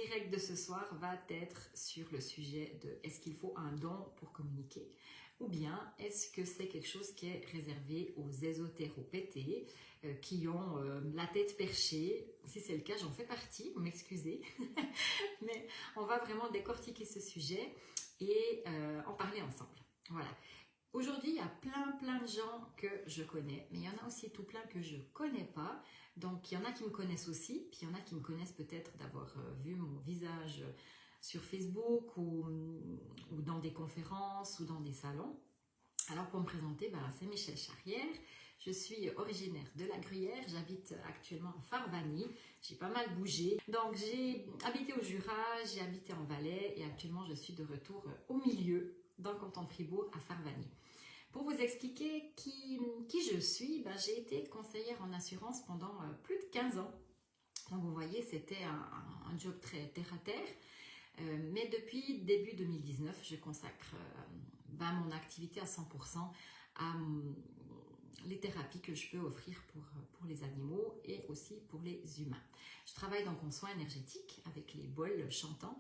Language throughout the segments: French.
direct de ce soir va être sur le sujet de est-ce qu'il faut un don pour communiquer ou bien est-ce que c'est quelque chose qui est réservé aux ésotéropétés qui ont la tête perchée. Si c'est le cas, j'en fais partie, vous m'excusez. Mais on va vraiment décortiquer ce sujet et en parler ensemble. Voilà. Aujourd'hui, il y a plein de gens que je connais, mais il y en a aussi tout plein que je ne connais pas. Donc, il y en a qui me connaissent aussi, puis il y en a qui me connaissent peut-être d'avoir vu mon visage sur Facebook ou dans des conférences ou dans des salons. Alors, pour me présenter, c'est Michèle Charrière. Je suis originaire de la Gruyère, j'habite actuellement à Farvagny, j'ai pas mal bougé. Donc, j'ai habité au Jura, j'ai habité en Valais et actuellement, je suis de retour au milieu, dans le canton de Fribourg, à Farvagny. Pour vous expliquer qui je suis, j'ai été conseillère en assurance pendant plus de 15 ans. Donc vous voyez, c'était un job très terre-à-terre. Mais depuis début 2019, je consacre mon activité à 100% à les thérapies que je peux offrir pour les animaux et aussi pour les humains. Je travaille donc en soins énergétiques avec les bols chantants,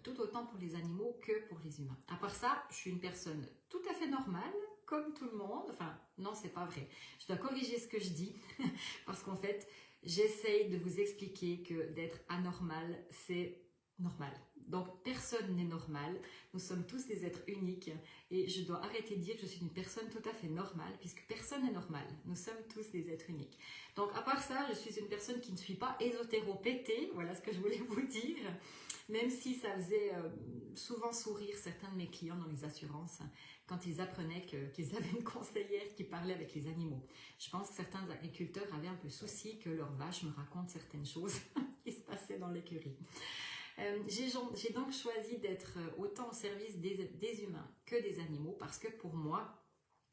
tout autant pour les animaux que pour les humains. À part ça, je suis une personne tout à fait normale, comme tout le monde. Enfin, non, c'est pas vrai. Je dois corriger ce que je dis, parce qu'en fait, j'essaye de vous expliquer que d'être anormal, c'est normal. Donc, personne n'est normal. Nous sommes tous des êtres uniques et je dois arrêter de dire que je suis une personne tout à fait normale, puisque personne n'est normal. Nous sommes tous des êtres uniques. Donc, à part ça, je suis une personne qui ne suis pas ésotéropétée. Voilà ce que je voulais vous dire. Même si ça faisait souvent sourire certains de mes clients dans les assurances quand ils apprenaient qu'ils avaient une conseillère qui parlait avec les animaux. Je pense que certains agriculteurs avaient un peu souci que leurs vaches me racontent certaines choses qui se passaient dans l'écurie. J'ai donc choisi d'être autant au service des humains que des animaux parce que pour moi,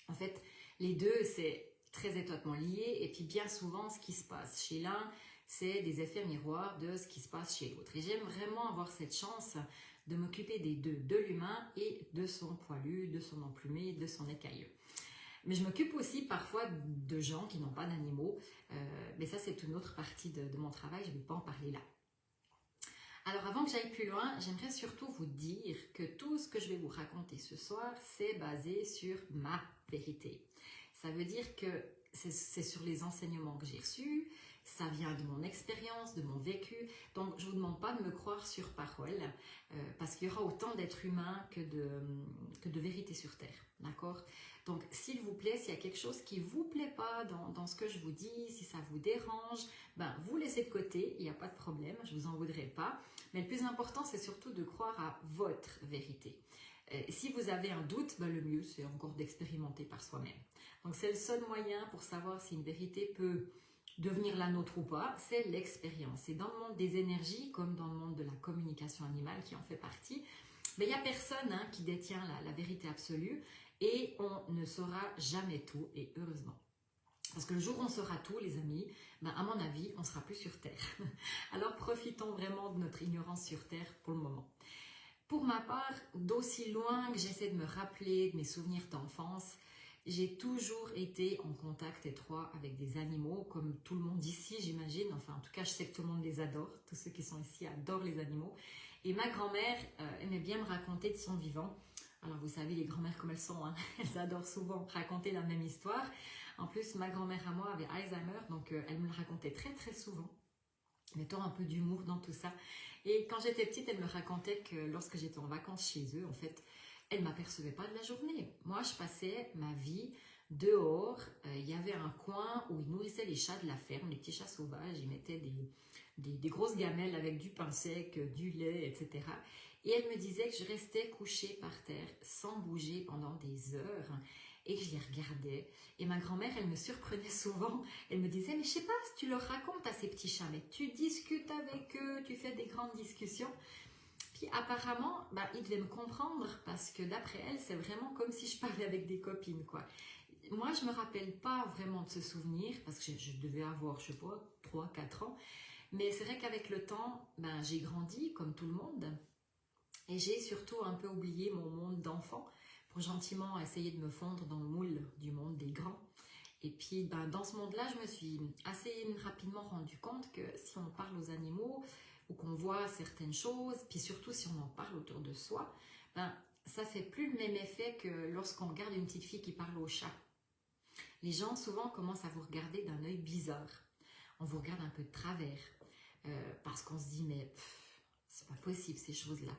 en fait, les deux, c'est très étroitement lié et puis bien souvent, ce qui se passe chez l'un, c'est des effets miroirs de ce qui se passe chez l'autre. Et j'aime vraiment avoir cette chance de m'occuper des deux, de l'humain et de son poilu, de son emplumé, de son écailleux. Mais je m'occupe aussi parfois de gens qui n'ont pas d'animaux, mais ça c'est une autre partie de mon travail, je ne vais pas en parler là. Alors avant que j'aille plus loin, j'aimerais surtout vous dire que tout ce que je vais vous raconter ce soir, c'est basé sur ma vérité. Ça veut dire que c'est sur les enseignements que j'ai reçus, ça vient de mon expérience, de mon vécu. Donc je ne vous demande pas de me croire sur parole, parce qu'il y aura autant d'êtres humains que de vérité sur terre. D'accord? Donc s'il vous plaît, s'il y a quelque chose qui ne vous plaît pas dans ce que je vous dis, si ça vous dérange, vous laissez de côté, il n'y a pas de problème, je ne vous en voudrais pas. Mais le plus important, c'est surtout de croire à votre vérité. Si vous avez un doute, le mieux, c'est encore d'expérimenter par soi-même. Donc, c'est le seul moyen pour savoir si une vérité peut devenir la nôtre ou pas, c'est l'expérience. Et dans le monde des énergies, comme dans le monde de la communication animale qui en fait partie, il n'y a personne qui détient la vérité absolue et on ne saura jamais tout, et heureusement. Parce que le jour où on saura tout, les amis, à mon avis, on ne sera plus sur Terre. Alors profitons vraiment de notre ignorance sur Terre pour le moment. Pour ma part, d'aussi loin que j'essaie de me rappeler de mes souvenirs d'enfance, j'ai toujours été en contact étroit avec des animaux, comme tout le monde ici, j'imagine. Enfin, en tout cas, je sais que tout le monde les adore. Tous ceux qui sont ici adorent les animaux. Et ma grand-mère aimait bien me raconter de son vivant. Alors, vous savez, les grand-mères comme elles sont, elles adorent souvent raconter la même histoire. En plus, ma grand-mère à moi avait Alzheimer, donc elle me le racontait très souvent, mettant un peu d'humour dans tout ça. Et quand j'étais petite, elle me racontait que lorsque j'étais en vacances chez eux, en fait, elle ne m'apercevait pas de la journée. Moi, je passais ma vie dehors. Il y avait un coin où ils nourrissaient les chats de la ferme, les petits chats sauvages. Ils mettaient des grosses gamelles avec du pain sec, du lait, etc. Et elle me disait que je restais couchée par terre sans bouger pendant des heures et que je les regardais. Et ma grand-mère, elle me surprenait souvent. Elle me disait, mais je sais pas si tu leur racontes à ces petits chats, mais tu discutes avec eux, tu fais des grandes discussions. Puis apparemment, ils devaient me comprendre parce que d'après elle, c'est vraiment comme si je parlais avec des copines, quoi. Moi, je me rappelle pas vraiment de ce souvenir parce que je devais avoir, je sais pas, 3-4 ans. Mais c'est vrai qu'avec le temps, j'ai grandi comme tout le monde. Et j'ai surtout un peu oublié mon monde d'enfant pour gentiment essayer de me fondre dans le moule du monde des grands. Et puis, dans ce monde-là, je me suis assez rapidement rendu compte que si on parle aux animaux, ou qu'on voit certaines choses, puis surtout si on en parle autour de soi, ben, ça fait plus le même effet que lorsqu'on regarde une petite fille qui parle au chat. Les gens souvent commencent à vous regarder d'un œil bizarre. On vous regarde un peu de travers parce qu'on se dit mais c'est pas possible ces choses-là.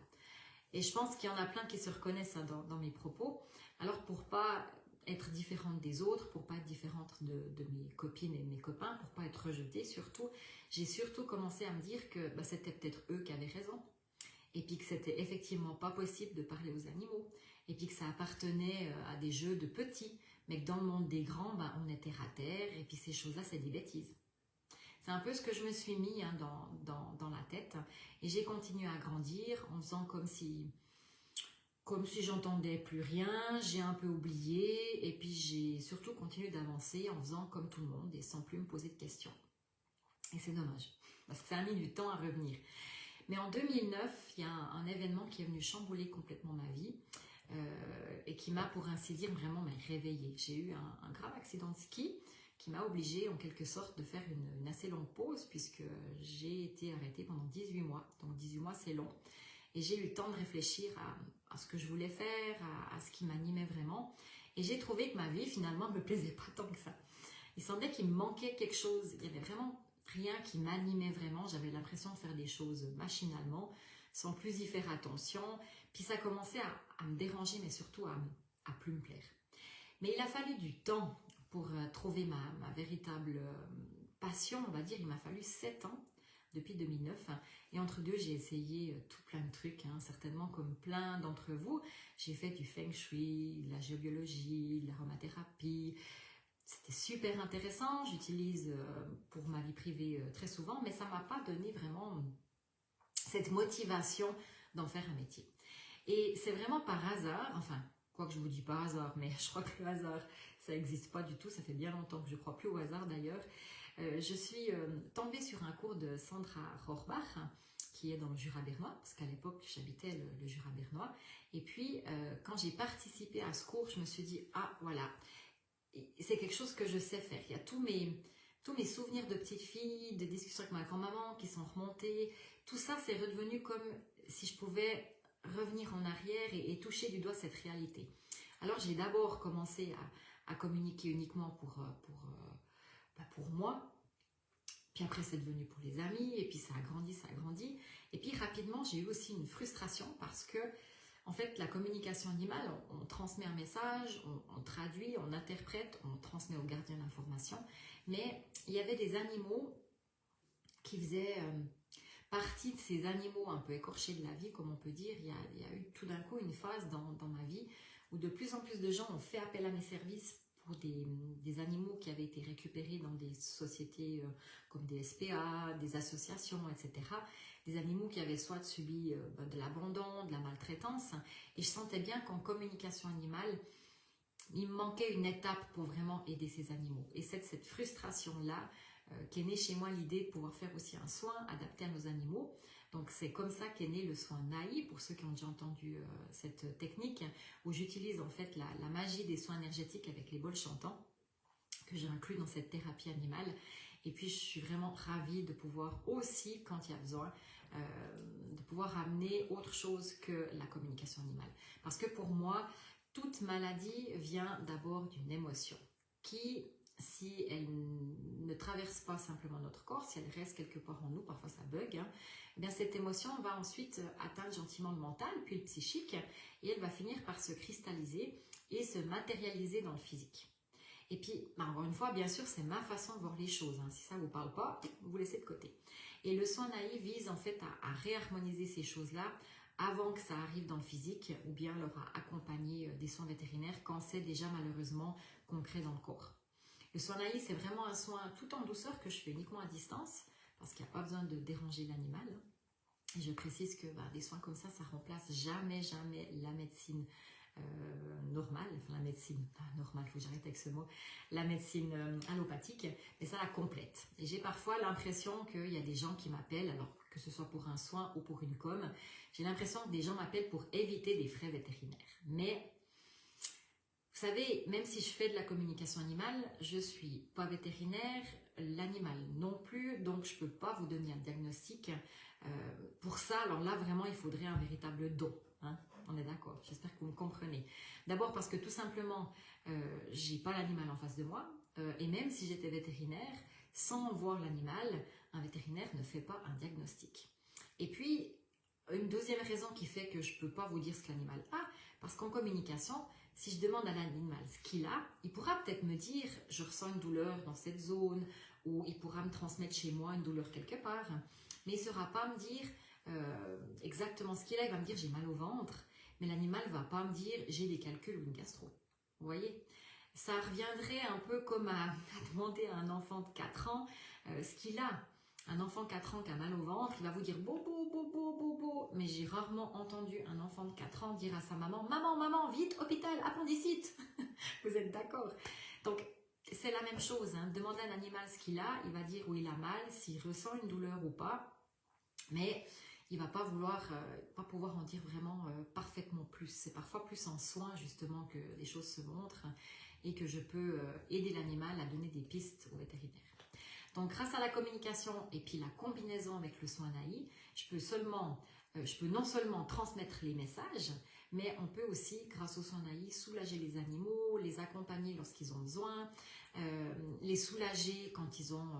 Et je pense qu'il y en a plein qui se reconnaissent dans mes propos. Alors pour pas être différente des autres, pour pas être différente de mes copines et de mes copains, pour pas être rejetée surtout, j'ai surtout commencé à me dire que bah, c'était peut-être eux qui avaient raison. Et puis que c'était effectivement pas possible de parler aux animaux. Et puis que ça appartenait à des jeux de petits. Mais que dans le monde des grands, bah, on est terre à terre. Et puis ces choses-là, c'est des bêtises. C'est un peu ce que je me suis mis hein, dans la tête. Et j'ai continué à grandir en faisant comme si j'entendais plus rien, j'ai un peu oublié. Et puis j'ai surtout continué d'avancer en faisant comme tout le monde et sans plus me poser de questions. Et c'est dommage, parce que ça a mis du temps à revenir. Mais en 2009, il y a un événement qui est venu chambouler complètement ma vie et qui m'a, pour ainsi dire, vraiment réveillée. J'ai eu un grave accident de ski qui m'a obligée, en quelque sorte, de faire une assez longue pause puisque j'ai été arrêtée pendant 18 mois. Donc 18 mois, c'est long. Et j'ai eu le temps de réfléchir à ce que je voulais faire, à ce qui m'animait vraiment. Et j'ai trouvé que ma vie, finalement, ne me plaisait pas tant que ça. Il semblait qu'il me manquait quelque chose. Il y avait vraiment rien qui m'animait vraiment. J'avais l'impression de faire des choses machinalement, sans plus y faire attention. Puis ça commençait à me déranger, mais surtout à plus me plaire. Mais il a fallu du temps pour trouver ma véritable passion, on va dire. Il m'a fallu 7 ans, depuis 2009. Et entre deux, j'ai essayé tout plein de trucs, hein, certainement comme plein d'entre vous. J'ai fait du feng shui, de la géobiologie, de l'aromathérapie. C'était super intéressant, j'utilise pour ma vie privée très souvent, mais ça ne m'a pas donné vraiment cette motivation d'en faire un métier. Et c'est vraiment par hasard, enfin, quoi que je ne vous dis pas hasard, mais je crois que le hasard, ça n'existe pas du tout, ça fait bien longtemps que je ne crois plus au hasard d'ailleurs. Je suis tombée sur un cours de Sandra Rohrbach, qui est dans le Jura bernois, parce qu'à l'époque, j'habitais le Jura bernois. Et puis, quand j'ai participé à ce cours, je me suis dit, ah, voilà, c'est quelque chose que je sais faire. Il y a tous mes souvenirs de petite fille, de discussions avec ma grand-maman qui sont remontés. Tout ça, c'est redevenu comme si je pouvais revenir en arrière et toucher du doigt cette réalité. Alors, j'ai d'abord commencé à communiquer uniquement pour moi. Puis après, c'est devenu pour les amis. Et puis, ça a grandi. Et puis, rapidement, j'ai eu aussi une frustration parce que en fait, la communication animale, on transmet un message, on traduit, on interprète, on transmet au gardien d'information. Mais il y avait des animaux qui faisaient partie de ces animaux un peu écorchés de la vie, comme on peut dire. Il y a eu tout d'un coup une phase dans ma vie où de plus en plus de gens ont fait appel à mes services pour des animaux qui avaient été récupérés dans des sociétés comme des SPA, des associations, etc. Des animaux qui avaient soit subi de l'abandon, de la maltraitance. Et je sentais bien qu'en communication animale, il me manquait une étape pour vraiment aider ces animaux. Et c'est cette frustration-là qu'est née chez moi l'idée de pouvoir faire aussi un soin adapté à nos animaux. Donc c'est comme ça qu'est né le soin Naï, pour ceux qui ont déjà entendu cette technique, où j'utilise en fait la magie des soins énergétiques avec les bols chantants, que j'ai inclus dans cette thérapie animale. Et puis je suis vraiment ravie de pouvoir aussi, quand il y a besoin, de pouvoir amener autre chose que la communication animale. Parce que pour moi, toute maladie vient d'abord d'une émotion qui, si elle ne traverse pas simplement notre corps, si elle reste quelque part en nous, parfois ça bug, hein, eh bien cette émotion va ensuite atteindre gentiment le mental, puis le psychique, et elle va finir par se cristalliser et se matérialiser dans le physique. Et puis, encore une fois, bien sûr, c'est ma façon de voir les choses. Hein. Si ça ne vous parle pas, vous laissez de côté. Et le soin Naï vise en fait à réharmoniser ces choses-là avant que ça arrive dans le physique, ou bien leur accompagner des soins vétérinaires quand c'est déjà malheureusement concret dans le corps. Le soin Naï, c'est vraiment un soin tout en douceur que je fais uniquement à distance, parce qu'il n'y a pas besoin de déranger l'animal. Et je précise que des soins comme ça remplace jamais la médecine normale, enfin la médecine normale, il faut que j'arrête avec ce mot, la médecine allopathique, mais ça la complète. Et j'ai parfois l'impression qu'il y a des gens qui m'appellent, alors que ce soit pour un soin ou pour une com, j'ai l'impression que des gens m'appellent pour éviter des frais vétérinaires. Mais vous savez, même si je fais de la communication animale, je ne suis pas vétérinaire, l'animal non plus, donc je ne peux pas vous donner un diagnostic. Pour ça, alors là, vraiment, il faudrait un véritable don. Hein. On est d'accord, j'espère que vous me comprenez. D'abord parce que tout simplement, j'ai pas l'animal en face de moi, et même si j'étais vétérinaire, sans voir l'animal, un vétérinaire ne fait pas un diagnostic. Et puis, une deuxième raison qui fait que je ne peux pas vous dire ce que l'animal a, parce qu'en communication, si je demande à l'animal ce qu'il a, il pourra peut-être me dire « je ressens une douleur dans cette zone » ou il pourra me transmettre chez moi une douleur quelque part, mais il ne saura pas me dire exactement ce qu'il a, il va me dire « j'ai mal au ventre », mais l'animal ne va pas me dire « j'ai des calculs ou une gastro ». Vous voyez ? Ça reviendrait un peu comme à demander à un enfant de 4 ans ce qu'il a. Un enfant de 4 ans qui a mal au ventre, il va vous dire bobo, bobo, bobo. Mais j'ai rarement entendu un enfant de 4 ans dire à sa maman, maman, maman, vite, hôpital, appendicite. Vous êtes d'accord? Donc, c'est la même chose. Hein. Demandez à un animal ce qu'il a, il va dire où il a mal, s'il ressent une douleur ou pas. Mais il ne va pas pouvoir en dire vraiment parfaitement plus. C'est parfois plus en soin, justement, que les choses se montrent et que je peux aider l'animal à donner des pistes au vétérinaire. Donc, grâce à la communication et puis la combinaison avec le soin d'AI, je peux non seulement transmettre les messages, mais on peut aussi, grâce au soin d'AI, soulager les animaux, les accompagner lorsqu'ils ont besoin, les soulager quand ils ont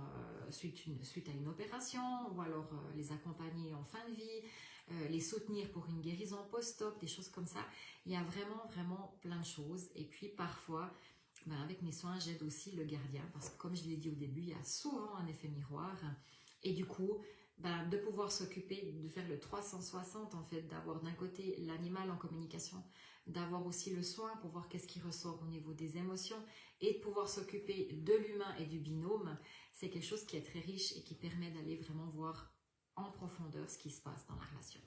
suite à une opération, ou alors les accompagner en fin de vie, les soutenir pour une guérison post-op, des choses comme ça. Il y a vraiment, vraiment plein de choses. Et puis, parfois, avec mes soins, j'aide aussi le gardien parce que comme je l'ai dit au début, il y a souvent un effet miroir et du coup, de pouvoir s'occuper, de faire le 360 en fait, d'avoir d'un côté l'animal en communication, d'avoir aussi le soin pour voir qu'est-ce qui ressort au niveau des émotions et de pouvoir s'occuper de l'humain et du binôme, c'est quelque chose qui est très riche et qui permet d'aller vraiment voir en profondeur ce qui se passe dans la relation.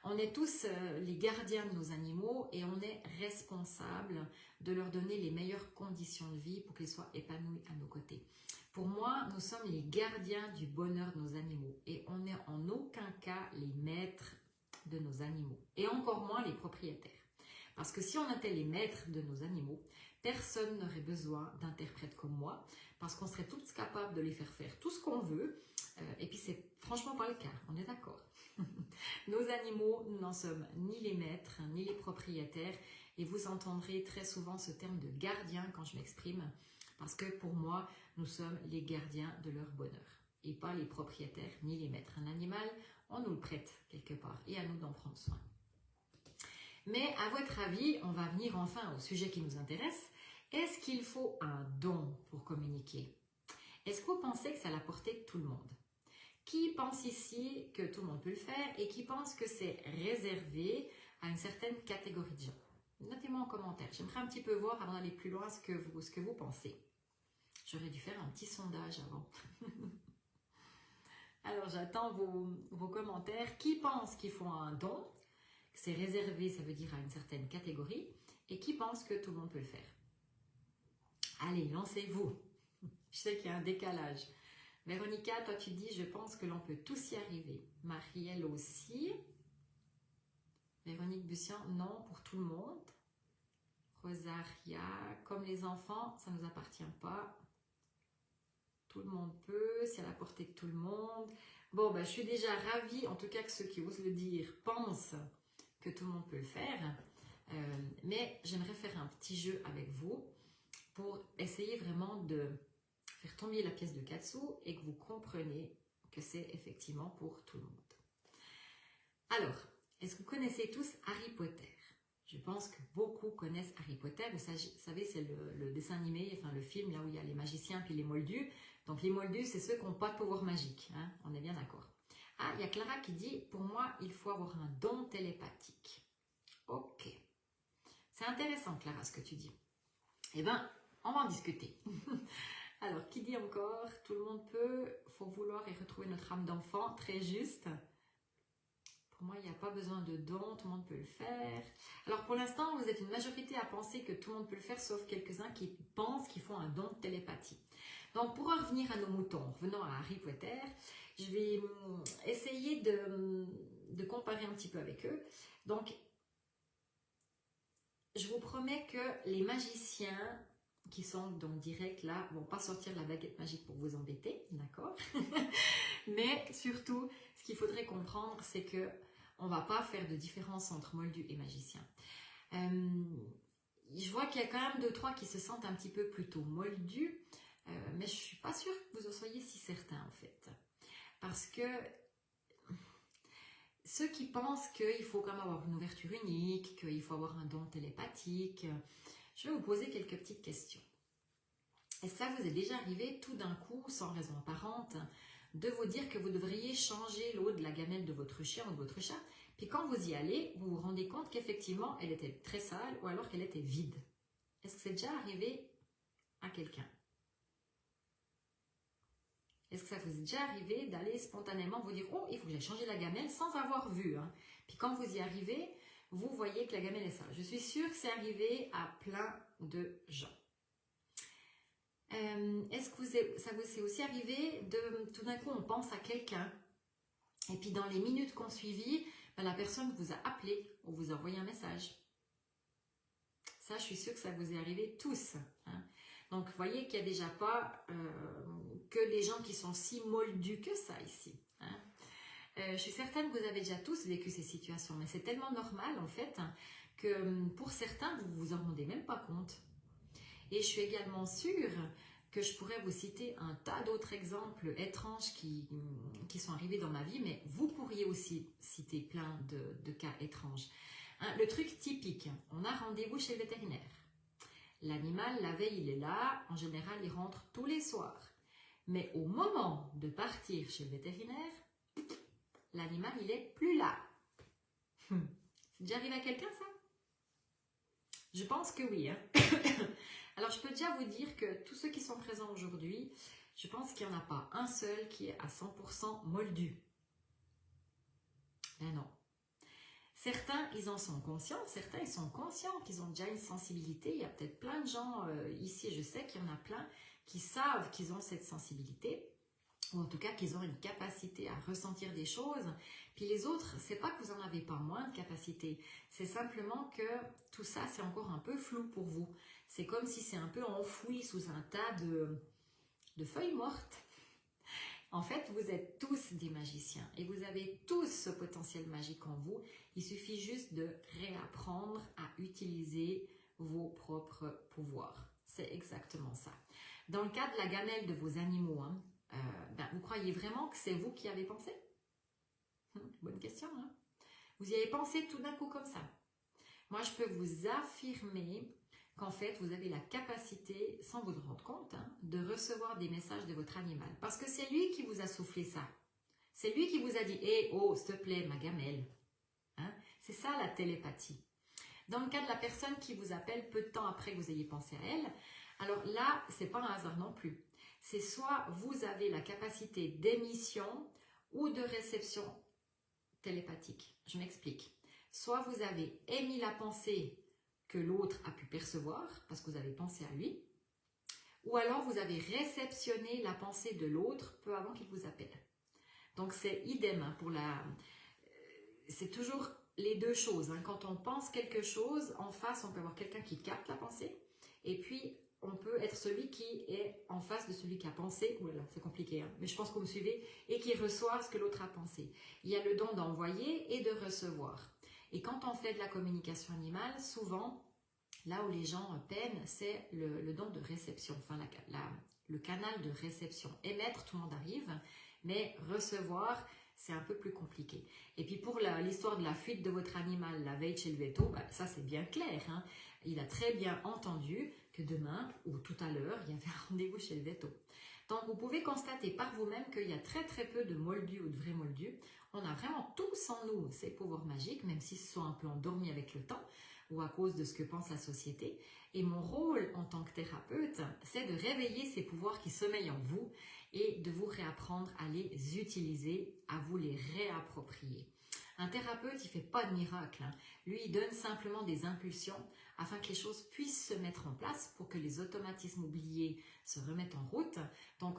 On est tous les gardiens de nos animaux et on est responsable de leur donner les meilleures conditions de vie pour qu'ils soient épanouis à nos côtés. Pour moi, nous sommes les gardiens du bonheur de nos animaux et on n'est en aucun cas les maîtres de nos animaux et encore moins les propriétaires. Parce que si on était les maîtres de nos animaux, personne n'aurait besoin d'interprètes comme moi parce qu'on serait tous capables de les faire tout ce qu'on veut et puis c'est franchement pas le cas, on est d'accord. Nos animaux, nous n'en sommes ni les maîtres, ni les propriétaires. Et vous entendrez très souvent ce terme de gardien quand je m'exprime. Parce que pour moi, nous sommes les gardiens de leur bonheur. Et pas les propriétaires, ni les maîtres. Un animal, on nous le prête quelque part. Et à nous d'en prendre soin. Mais à votre avis, on va venir enfin au sujet qui nous intéresse. Est-ce qu'il faut un don pour communiquer? Est-ce que vous pensez que c'est à la portée de tout le monde? Qui pense ici que tout le monde peut le faire et qui pense que c'est réservé à une certaine catégorie de gens? Notez-moi en commentaire. J'aimerais un petit peu voir avant d'aller plus loin ce que vous pensez. J'aurais dû faire un petit sondage avant. Alors j'attends vos commentaires. Qui pense qu'il faut un don? Que c'est réservé, ça veut dire à une certaine catégorie. Et qui pense que tout le monde peut le faire? Allez, lancez-vous. Je sais qu'il y a un décalage. Véronica, toi tu dis, je pense que l'on peut tous y arriver. Marielle aussi. Véronique Bussian, non, pour tout le monde. Rosaria, comme les enfants, ça ne nous appartient pas. Tout le monde peut, c'est à la portée de tout le monde. Bon, je suis déjà ravie, en tout cas que ceux qui osent le dire pensent que tout le monde peut le faire. Mais j'aimerais faire un petit jeu avec vous pour essayer vraiment de faire tomber la pièce de 4 sous et que vous compreniez que c'est effectivement pour tout le monde. Alors, est-ce que vous connaissez tous Harry Potter? Je pense que beaucoup connaissent Harry Potter. Vous savez, c'est le dessin animé, enfin le film, là où il y a les magiciens puis les moldus. Donc les moldus, c'est ceux qui n'ont pas de pouvoir magique. Hein, on est bien d'accord. Ah, il y a Clara qui dit, pour moi, il faut avoir un don télépathique. Ok. C'est intéressant, Clara, ce que tu dis. Eh bien, on va en discuter. Alors, qui dit encore, tout le monde peut, faut vouloir et retrouver notre âme d'enfant, très juste. Pour moi, il n'y a pas besoin de don, tout le monde peut le faire. Alors, pour l'instant, vous êtes une majorité à penser que tout le monde peut le faire, sauf quelques-uns qui pensent qu'ils font un don de télépathie. Donc, pour en revenir à nos moutons, revenons à Harry Potter, je vais essayer de comparer un petit peu avec eux. Donc, je vous promets que les magiciens qui sont donc directs là vont pas sortir la baguette magique pour vous embêter, d'accord? Mais surtout, ce qu'il faudrait comprendre, c'est que on va pas faire de différence entre moldu et magicien. Je vois qu'il y a quand même 2-3 qui se sentent un petit peu plutôt moldus, mais je suis pas sûre que vous en soyez si certains en fait. Parce que ceux qui pensent qu'il faut quand même avoir une ouverture unique, qu'il faut avoir un don télépathique, je vais vous poser quelques petites questions. Est-ce que ça vous est déjà arrivé tout d'un coup, sans raison apparente, de vous dire que vous devriez changer l'eau de la gamelle de votre chien ou de votre chat, puis quand vous y allez, vous vous rendez compte qu'effectivement, elle était très sale ou alors qu'elle était vide? Est-ce que c'est déjà arrivé à quelqu'un? Est-ce que ça vous est déjà arrivé d'aller spontanément vous dire « Oh, il faut que j'aille changer la gamelle » sans avoir vu, hein? Puis quand vous y arrivez, vous voyez que la gamelle est sale. Je suis sûre que c'est arrivé à plein de gens. Est-ce que ça vous est aussi arrivé de tout d'un coup on pense à quelqu'un et puis dans les minutes qu'on suivit, ben, la personne vous a appelé ou vous a envoyé un message? Ça, je suis sûre que ça vous est arrivé tous, hein? Donc, vous voyez qu'il n'y a déjà pas que les gens qui sont si moldus que ça ici, hein? Je suis certaine que vous avez déjà tous vécu ces situations, mais c'est tellement normal en fait que pour certains, vous ne vous en rendez même pas compte. Et je suis également sûre que je pourrais vous citer un tas d'autres exemples étranges qui sont arrivés dans ma vie, mais vous pourriez aussi citer plein de cas étranges. Hein, le truc typique, on a rendez-vous chez le vétérinaire. L'animal, la veille, il est là. En général, il rentre tous les soirs. Mais au moment de partir chez le vétérinaire, l'animal, il est plus là. C'est déjà arrivé à quelqu'un, ça? Je pense que oui, hein? Alors, je peux déjà vous dire que tous ceux qui sont présents aujourd'hui, je pense qu'il n'y en a pas un seul qui est à 100% moldu. Ben non. Certains, ils en sont conscients, certains, ils sont conscients qu'ils ont déjà une sensibilité. Il y a peut-être plein de gens ici, je sais qu'il y en a plein qui savent qu'ils ont cette sensibilité, ou en tout cas qu'ils ont une capacité à ressentir des choses. Puis les autres, c'est pas que vous en avez pas moins de capacité, c'est simplement que tout ça, c'est encore un peu flou pour vous. C'est comme si c'est un peu enfoui sous un tas de feuilles mortes. En fait, vous êtes tous des magiciens et vous avez tous ce potentiel magique en vous. Il suffit juste de réapprendre à utiliser vos propres pouvoirs. C'est exactement ça. Dans le cas de la gamelle de vos animaux, hein, vous croyez vraiment que c'est vous qui avez pensé? Bonne question, hein? Vous y avez pensé tout d'un coup comme ça? Moi, je peux vous affirmer qu'en fait, vous avez la capacité, sans vous en rendre compte, hein, de recevoir des messages de votre animal. Parce que c'est lui qui vous a soufflé ça. C'est lui qui vous a dit « Hé, oh, s'il te plaît, ma gamelle. Hein » C'est ça la télépathie. Dans le cas de la personne qui vous appelle peu de temps après que vous ayez pensé à elle, alors là, c'est pas un hasard non plus. C'est soit vous avez la capacité d'émission ou de réception télépathique. Je m'explique. Soit vous avez émis la pensée que l'autre a pu percevoir, parce que vous avez pensé à lui, ou alors vous avez réceptionné la pensée de l'autre peu avant qu'il vous appelle. Donc c'est idem hein, pour la... C'est toujours les deux choses. Hein. Quand on pense quelque chose, en face, on peut avoir quelqu'un qui capte la pensée, et puis on peut être celui qui est en face de celui qui a pensé, oulala, c'est compliqué, hein, mais je pense que vous me suivez, et qui reçoit ce que l'autre a pensé. Il y a le don d'envoyer et de recevoir. Et quand on fait de la communication animale, souvent, là où les gens peinent, c'est le don de réception, enfin le canal de réception. Émettre, tout le monde arrive, mais recevoir, c'est un peu plus compliqué. Et puis pour l'histoire de la fuite de votre animal la veille chez le veto, ça c'est bien clair. Hein. Il a très bien entendu que demain ou tout à l'heure, il y avait un rendez-vous chez le veto. Donc vous pouvez constater par vous-même qu'il y a très très peu de moldus ou de vrais moldus. On a vraiment tous en nous ces pouvoirs magiques, même s'ils se sont un peu endormis avec le temps ou à cause de ce que pense la société. Et mon rôle en tant que thérapeute, c'est de réveiller ces pouvoirs qui sommeillent en vous et de vous réapprendre à les utiliser, à vous les réapproprier. Un thérapeute, il ne fait pas de miracle. Hein. Lui, il donne simplement des impulsions afin que les choses puissent se mettre en place pour que les automatismes oubliés se remettent en route. Donc,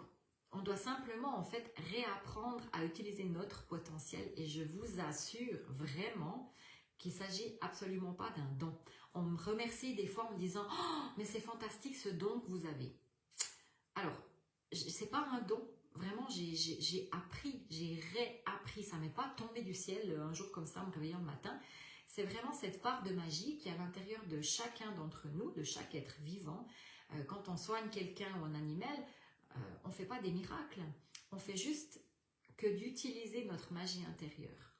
on doit simplement en fait réapprendre à utiliser notre potentiel et je vous assure vraiment qu'il ne s'agit absolument pas d'un don. On me remercie des fois en me disant « Oh, mais c'est fantastique ce don que vous avez ». Alors, c'est pas un don. Vraiment, j'ai appris, j'ai réappris. Ça m'est pas tombé du ciel un jour comme ça en me réveillant le matin. C'est vraiment cette part de magie qui est à l'intérieur de chacun d'entre nous, de chaque être vivant. Quand on soigne quelqu'un ou un animal, on ne fait pas des miracles. On fait juste que d'utiliser notre magie intérieure.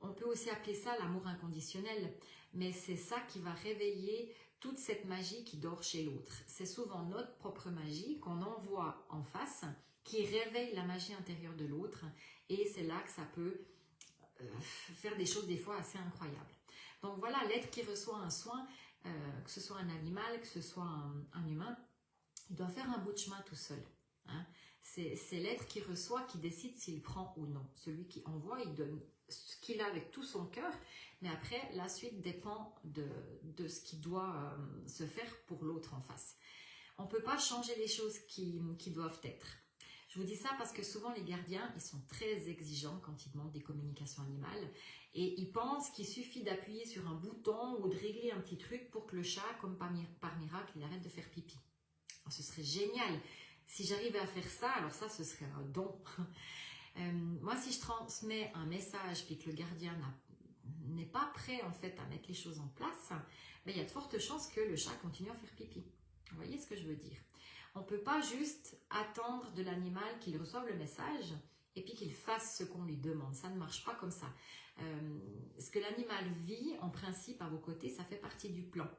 On peut aussi appeler ça l'amour inconditionnel, mais c'est ça qui va réveiller toute cette magie qui dort chez l'autre. C'est souvent notre propre magie qu'on envoie en face, qui réveille la magie intérieure de l'autre, et c'est là que ça peut faire des choses des fois assez incroyables. Donc voilà, l'être qui reçoit un soin, que ce soit un animal, que ce soit un humain, il doit faire un bout de chemin tout seul. Hein. C'est l'être qui reçoit qui décide s'il prend ou non. Celui qui envoie, il donne ce qu'il a avec tout son cœur, mais après, la suite dépend de ce qui doit se faire pour l'autre en face. On ne peut pas changer les choses qui doivent être. Je vous dis ça parce que souvent les gardiens, ils sont très exigeants quand ils demandent des communications animales et ils pensent qu'il suffit d'appuyer sur un bouton ou de régler un petit truc pour que le chat, comme par miracle, il arrête de faire pipi. Alors, ce serait génial. Si j'arrivais à faire ça, alors ça, ce serait un don. Moi, si je transmets un message puis que le gardien n'est pas prêt en fait à mettre les choses en place, ben, il y a de fortes chances que le chat continue à faire pipi. Vous voyez ce que je veux dire? On ne peut pas juste attendre de l'animal qu'il reçoive le message et puis qu'il fasse ce qu'on lui demande. Ça ne marche pas comme ça. Ce que l'animal vit, en principe, à vos côtés, ça fait partie du plan.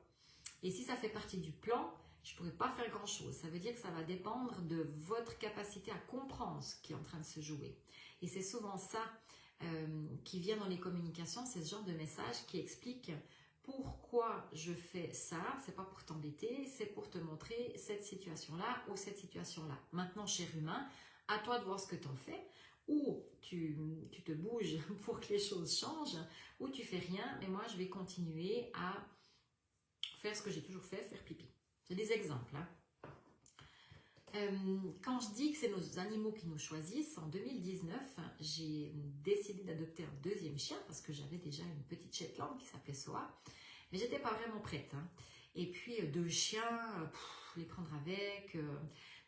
Et si ça fait partie du plan, je ne pourrais pas faire grand-chose. Ça veut dire que ça va dépendre de votre capacité à comprendre ce qui est en train de se jouer. Et c'est souvent ça qui vient dans les communications, c'est ce genre de message qui explique pourquoi je fais ça. C'est pas pour t'embêter, c'est pour te montrer cette situation-là ou cette situation-là. Maintenant, cher humain, à toi de voir ce que tu en fais. Ou tu te bouges pour que les choses changent, ou tu fais rien, mais moi je vais continuer à faire ce que j'ai toujours fait, faire pipi. C'est des exemples. Hein. Quand je dis que c'est nos animaux qui nous choisissent, en 2019, j'ai décidé d'adopter un deuxième chien parce que j'avais déjà une petite Shetland qui s'appelait Soa, mais j'étais pas vraiment prête. Hein. Et puis deux chiens, les prendre avec,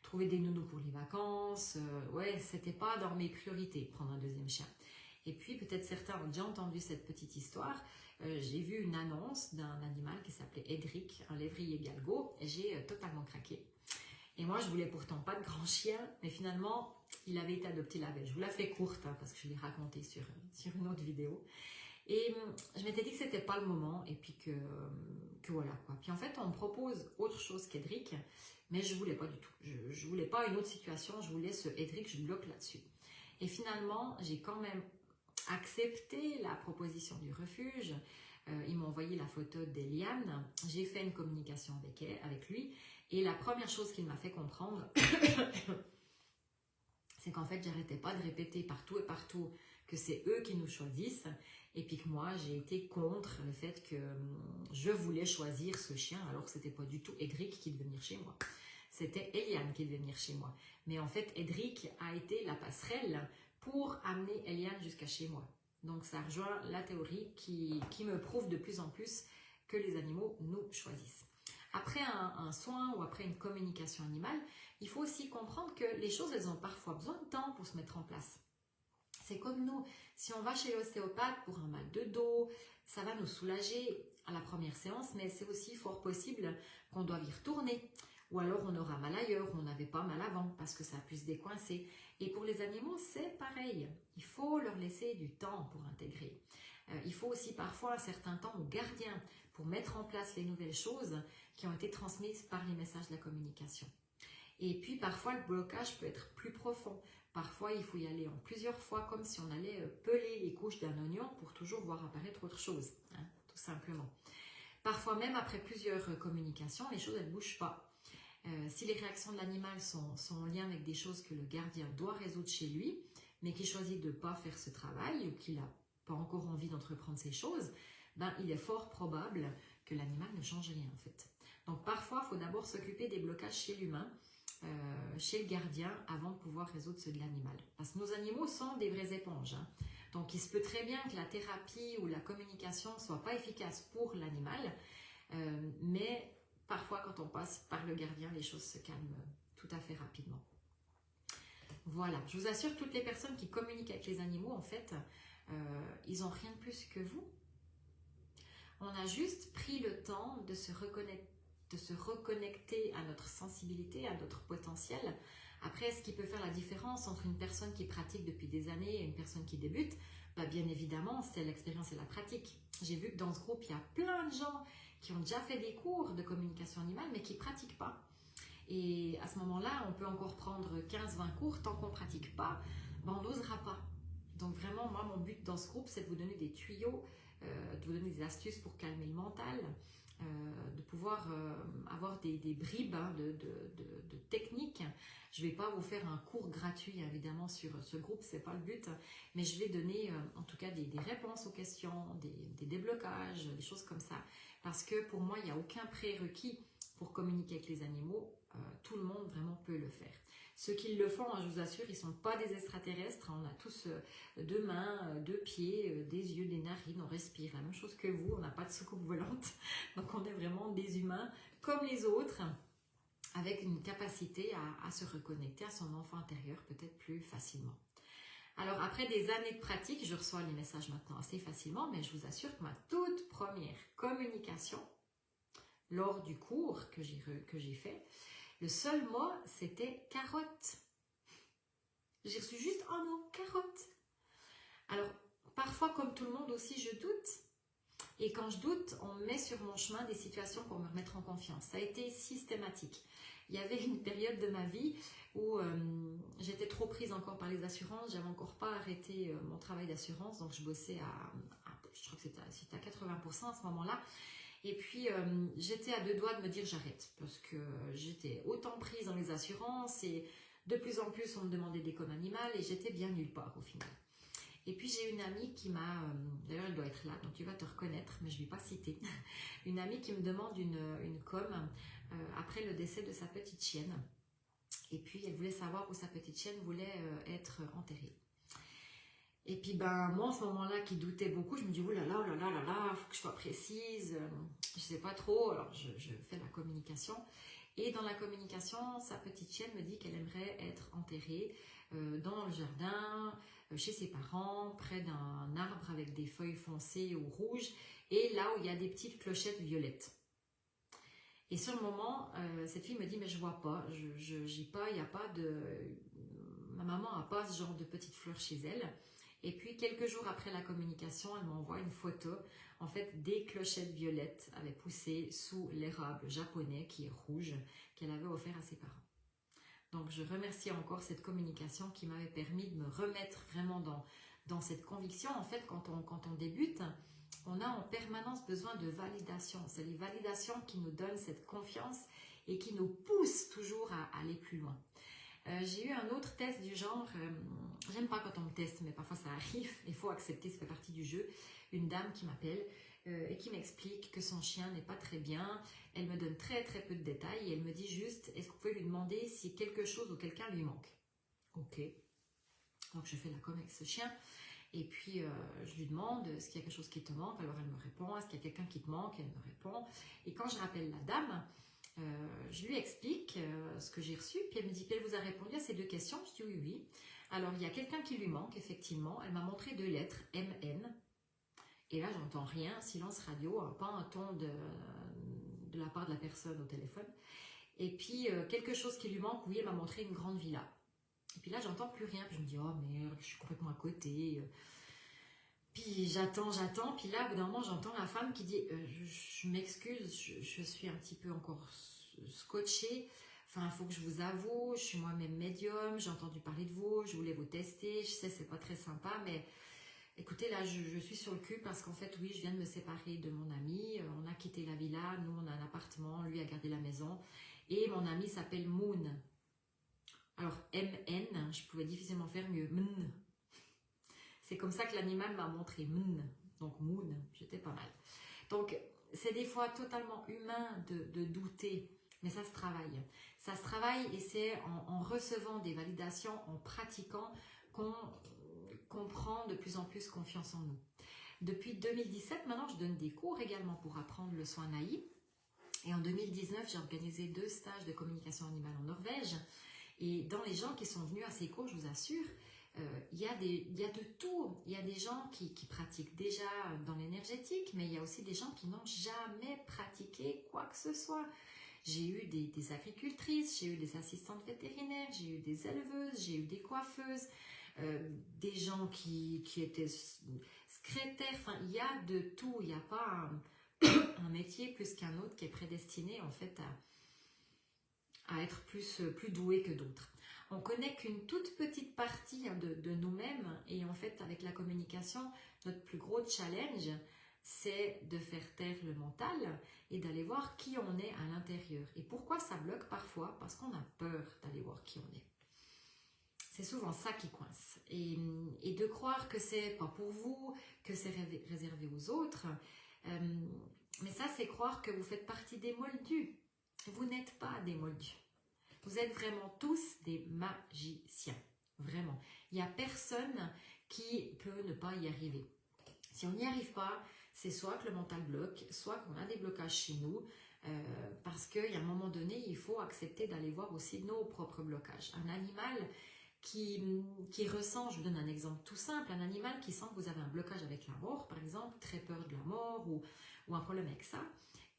trouver des nounous pour les vacances, ouais, c'était pas dans mes priorités prendre un deuxième chien. Et puis peut-être certains ont déjà entendu cette petite histoire. J'ai vu une annonce d'un animal qui s'appelait Edric, un lévrier galgo, et j'ai totalement craqué. Et moi, je voulais pourtant pas de grand chien, mais finalement, il avait été adopté la veille. Je vous la fais courte, hein, parce que je l'ai raconté sur une autre vidéo. Et je m'étais dit que c'était pas le moment, et puis que voilà quoi. Puis en fait, on me propose autre chose qu'Edric, mais je voulais pas du tout. Je voulais pas une autre situation, je voulais ce Edric, je bloque là-dessus. Et finalement, j'ai quand même accepté la proposition du refuge. Ils m'ont envoyé la photo d'Eliane. J'ai fait une communication avec lui. Et la première chose qu'il m'a fait comprendre, c'est qu'en fait, j'arrêtais pas de répéter partout et partout que c'est eux qui nous choisissent. Et puis que moi, j'ai été contre le fait que je voulais choisir ce chien, alors que c'était pas du tout Edric qui devait venir chez moi. C'était Eliane qui devait venir chez moi. Mais en fait, Edric a été la passerelle pour amener Eliane jusqu'à chez moi. Donc ça rejoint la théorie qui me prouve de plus en plus que les animaux nous choisissent. Après un soin ou après une communication animale, il faut aussi comprendre que les choses, elles ont parfois besoin de temps pour se mettre en place. C'est comme nous, si on va chez l'ostéopathe pour un mal de dos, ça va nous soulager à la première séance, mais c'est aussi fort possible qu'on doive y retourner. Ou alors on aura mal ailleurs, on n'avait pas mal avant parce que ça a pu se décoincer. Et pour les animaux, c'est pareil. Il faut leur laisser du temps pour intégrer. Il faut aussi parfois un certain temps au gardien pour mettre en place les nouvelles choses qui ont été transmises par les messages de la communication. Et puis parfois le blocage peut être plus profond. Parfois il faut y aller en plusieurs fois comme si on allait peler les couches d'un oignon pour toujours voir apparaître autre chose, hein, tout simplement. Parfois même après plusieurs communications, les choses ne bougent pas. Si les réactions de l'animal sont en lien avec des choses que le gardien doit résoudre chez lui, mais qu'il choisit de ne pas faire ce travail ou qu'il n'a pas encore envie d'entreprendre ces choses, ben, il est fort probable que l'animal ne change rien en fait. Donc parfois, il faut d'abord s'occuper des blocages chez l'humain, chez le gardien, avant de pouvoir résoudre ceux de l'animal. Parce que nos animaux sont des vraies éponges. Hein. Donc il se peut très bien que la thérapie ou la communication ne soit pas efficace pour l'animal, mais parfois quand on passe par le gardien, les choses se calment tout à fait rapidement. Voilà, je vous assure, toutes les personnes qui communiquent avec les animaux, en fait, ils n'ont rien de plus que vous. On a juste pris le temps de se reconnecter à notre sensibilité, à notre potentiel. Après, ce qui peut faire la différence entre une personne qui pratique depuis des années et une personne qui débute, bah bien évidemment, c'est l'expérience et la pratique. J'ai vu que dans ce groupe, il y a plein de gens qui ont déjà fait des cours de communication animale, mais qui ne pratiquent pas. Et à ce moment-là, on peut encore prendre 15-20 cours, tant qu'on ne pratique pas, ben on n'osera pas. Donc vraiment, moi, mon but dans ce groupe, c'est de vous donner des tuyaux, de vous donner des astuces pour calmer le mental, de pouvoir avoir des bribes de techniques. Je ne vais pas vous faire un cours gratuit, évidemment, sur ce groupe, ce n'est pas le but, mais je vais donner en tout cas des réponses aux questions, des déblocages, des choses comme ça. Parce que pour moi, il n'y a aucun prérequis pour communiquer avec les animaux. Tout le monde vraiment peut le faire. Ceux qui le font, je vous assure, ils ne sont pas des extraterrestres. On a tous deux mains, deux pieds, des yeux, des narines, on respire. La même chose que vous, on n'a pas de soucoupe volante. Donc on est vraiment des humains comme les autres, avec une capacité à se reconnecter à son enfant intérieur peut-être plus facilement. Alors après des années de pratique, je reçois les messages maintenant assez facilement, mais je vous assure que ma toute première communication lors du cours que j'ai fait, le seul mot, c'était carotte. J'ai reçu juste un mot, carotte. Alors, parfois, comme tout le monde aussi, je doute. Et quand je doute, on met sur mon chemin des situations pour me remettre en confiance. Ça a été systématique. Il y avait une période de ma vie où j'étais trop prise encore par les assurances. J'avais encore pas arrêté mon travail d'assurance. Donc, je bossais je crois que c'était à 80% à ce moment-là. Et puis, j'étais à deux doigts de me dire j'arrête parce que j'étais autant prise dans les assurances et de plus en plus, on me demandait des coms animales et j'étais bien nulle part au final. Et puis, j'ai une amie qui m'a, d'ailleurs, elle doit être là, donc tu vas te reconnaître, mais je ne vais pas citer, une amie qui me demande une com après le décès de sa petite chienne. Et puis, elle voulait savoir où sa petite chienne voulait être enterrée. Et puis, moi, en ce moment-là, qui doutais beaucoup, je me dis, oh là là, il faut que je sois précise, je ne sais pas trop, alors je fais la communication. Et dans la communication, sa petite chienne me dit qu'elle aimerait être enterrée dans le jardin, chez ses parents, près d'un arbre avec des feuilles foncées ou rouges, et là où il y a des petites clochettes violettes. Et sur le moment, cette fille me dit, mais je vois pas, j'ai pas, il n'y a pas de... Ma maman n'a pas ce genre de petites fleurs chez elle. Et puis, quelques jours après la communication, elle m'envoie une photo. En fait, des clochettes violettes avaient poussé sous l'érable japonais qui est rouge, qu'elle avait offert à ses parents. Donc, je remercie encore cette communication qui m'avait permis de me remettre vraiment dans cette conviction. En fait, quand on débute, on a en permanence besoin de validation. C'est les validations qui nous donnent cette confiance et qui nous poussent toujours à aller plus loin. J'ai eu un autre test du genre, j'aime pas quand on me teste, mais parfois ça arrive, il faut accepter, ça fait partie du jeu. Une dame qui m'appelle et qui m'explique que son chien n'est pas très bien. Elle me donne très très peu de détails et elle me dit juste, est-ce que vous pouvez lui demander si quelque chose ou quelqu'un lui manque? Ok. Donc je fais la com avec ce chien et puis je lui demande, est-ce qu'il y a quelque chose qui te manque? Alors elle me répond, est-ce qu'il y a quelqu'un qui te manque? Elle me répond. Et quand je rappelle la dame, je lui explique ce que j'ai reçu, puis elle me dit qu'elle vous a répondu à ces deux questions. Je dis oui, oui. Alors, il y a quelqu'un qui lui manque, effectivement. Elle m'a montré deux lettres, MN. Et là, j'entends rien, silence radio, pas un ton de la part de la personne au téléphone. Et puis, quelque chose qui lui manque, oui, elle m'a montré une grande villa. Et puis là, j'entends plus rien. Puis je me dis, oh merde, je suis complètement à côté. Puis j'attends, puis là, au bout d'un moment, j'entends la femme qui dit je m'excuse, je suis un petit peu encore scotchée. Enfin, il faut que je vous avoue, je suis moi-même médium, j'ai entendu parler de vous, je voulais vous tester. Je sais, c'est pas très sympa, mais écoutez, là, je suis sur le cul parce qu'en fait, oui, je viens de me séparer de mon ami. On a quitté la villa, nous, on a un appartement, lui a gardé la maison. Et mon ami s'appelle Moon. Alors, MN, je pouvais difficilement faire mieux. Moon. C'est comme ça que l'animal m'a montré Moon. Donc Moon, j'étais pas mal. Donc c'est des fois totalement humain de douter, mais ça se travaille. Ça se travaille et c'est en recevant des validations, en pratiquant qu'on qu'on prend de plus en plus confiance en nous. Depuis 2017, maintenant, je donne des cours également pour apprendre le soin naïf. Et en 2019, j'ai organisé 2 stages de communication animale en Norvège. Et dans les gens qui sont venus à ces cours, je vous assure, il y a de tout. Il y a des gens qui pratiquent déjà dans l'énergétique, mais il y a aussi des gens qui n'ont jamais pratiqué quoi que ce soit. J'ai eu des agricultrices, j'ai eu des assistantes vétérinaires, j'ai eu des éleveuses, j'ai eu des coiffeuses, des gens qui étaient secrétaires. Enfin, il y a de tout. Il n'y a pas un métier plus qu'un autre qui est prédestiné en fait à être plus doué que d'autres. On connaît qu'une toute petite partie de nous-mêmes et en fait avec la communication, notre plus gros challenge, c'est de faire taire le mental et d'aller voir qui on est à l'intérieur. Et pourquoi ça bloque parfois? Parce qu'on a peur d'aller voir qui on est. C'est souvent ça qui coince. Et de croire que c'est pas pour vous, que c'est réservé aux autres. Mais ça, c'est croire que vous faites partie des moldus. Vous n'êtes pas des moldus. Vous êtes vraiment tous des magiciens. Vraiment. Il n'y a personne qui peut ne pas y arriver. Si on n'y arrive pas, c'est soit que le mental bloque, soit qu'on a des blocages chez nous, parce qu'à un moment donné, il faut accepter d'aller voir aussi nos propres blocages. Un animal qui ressent, je vous donne un exemple tout simple, un animal qui sent que vous avez un blocage avec la mort, par exemple, très peur de la mort ou un problème avec ça,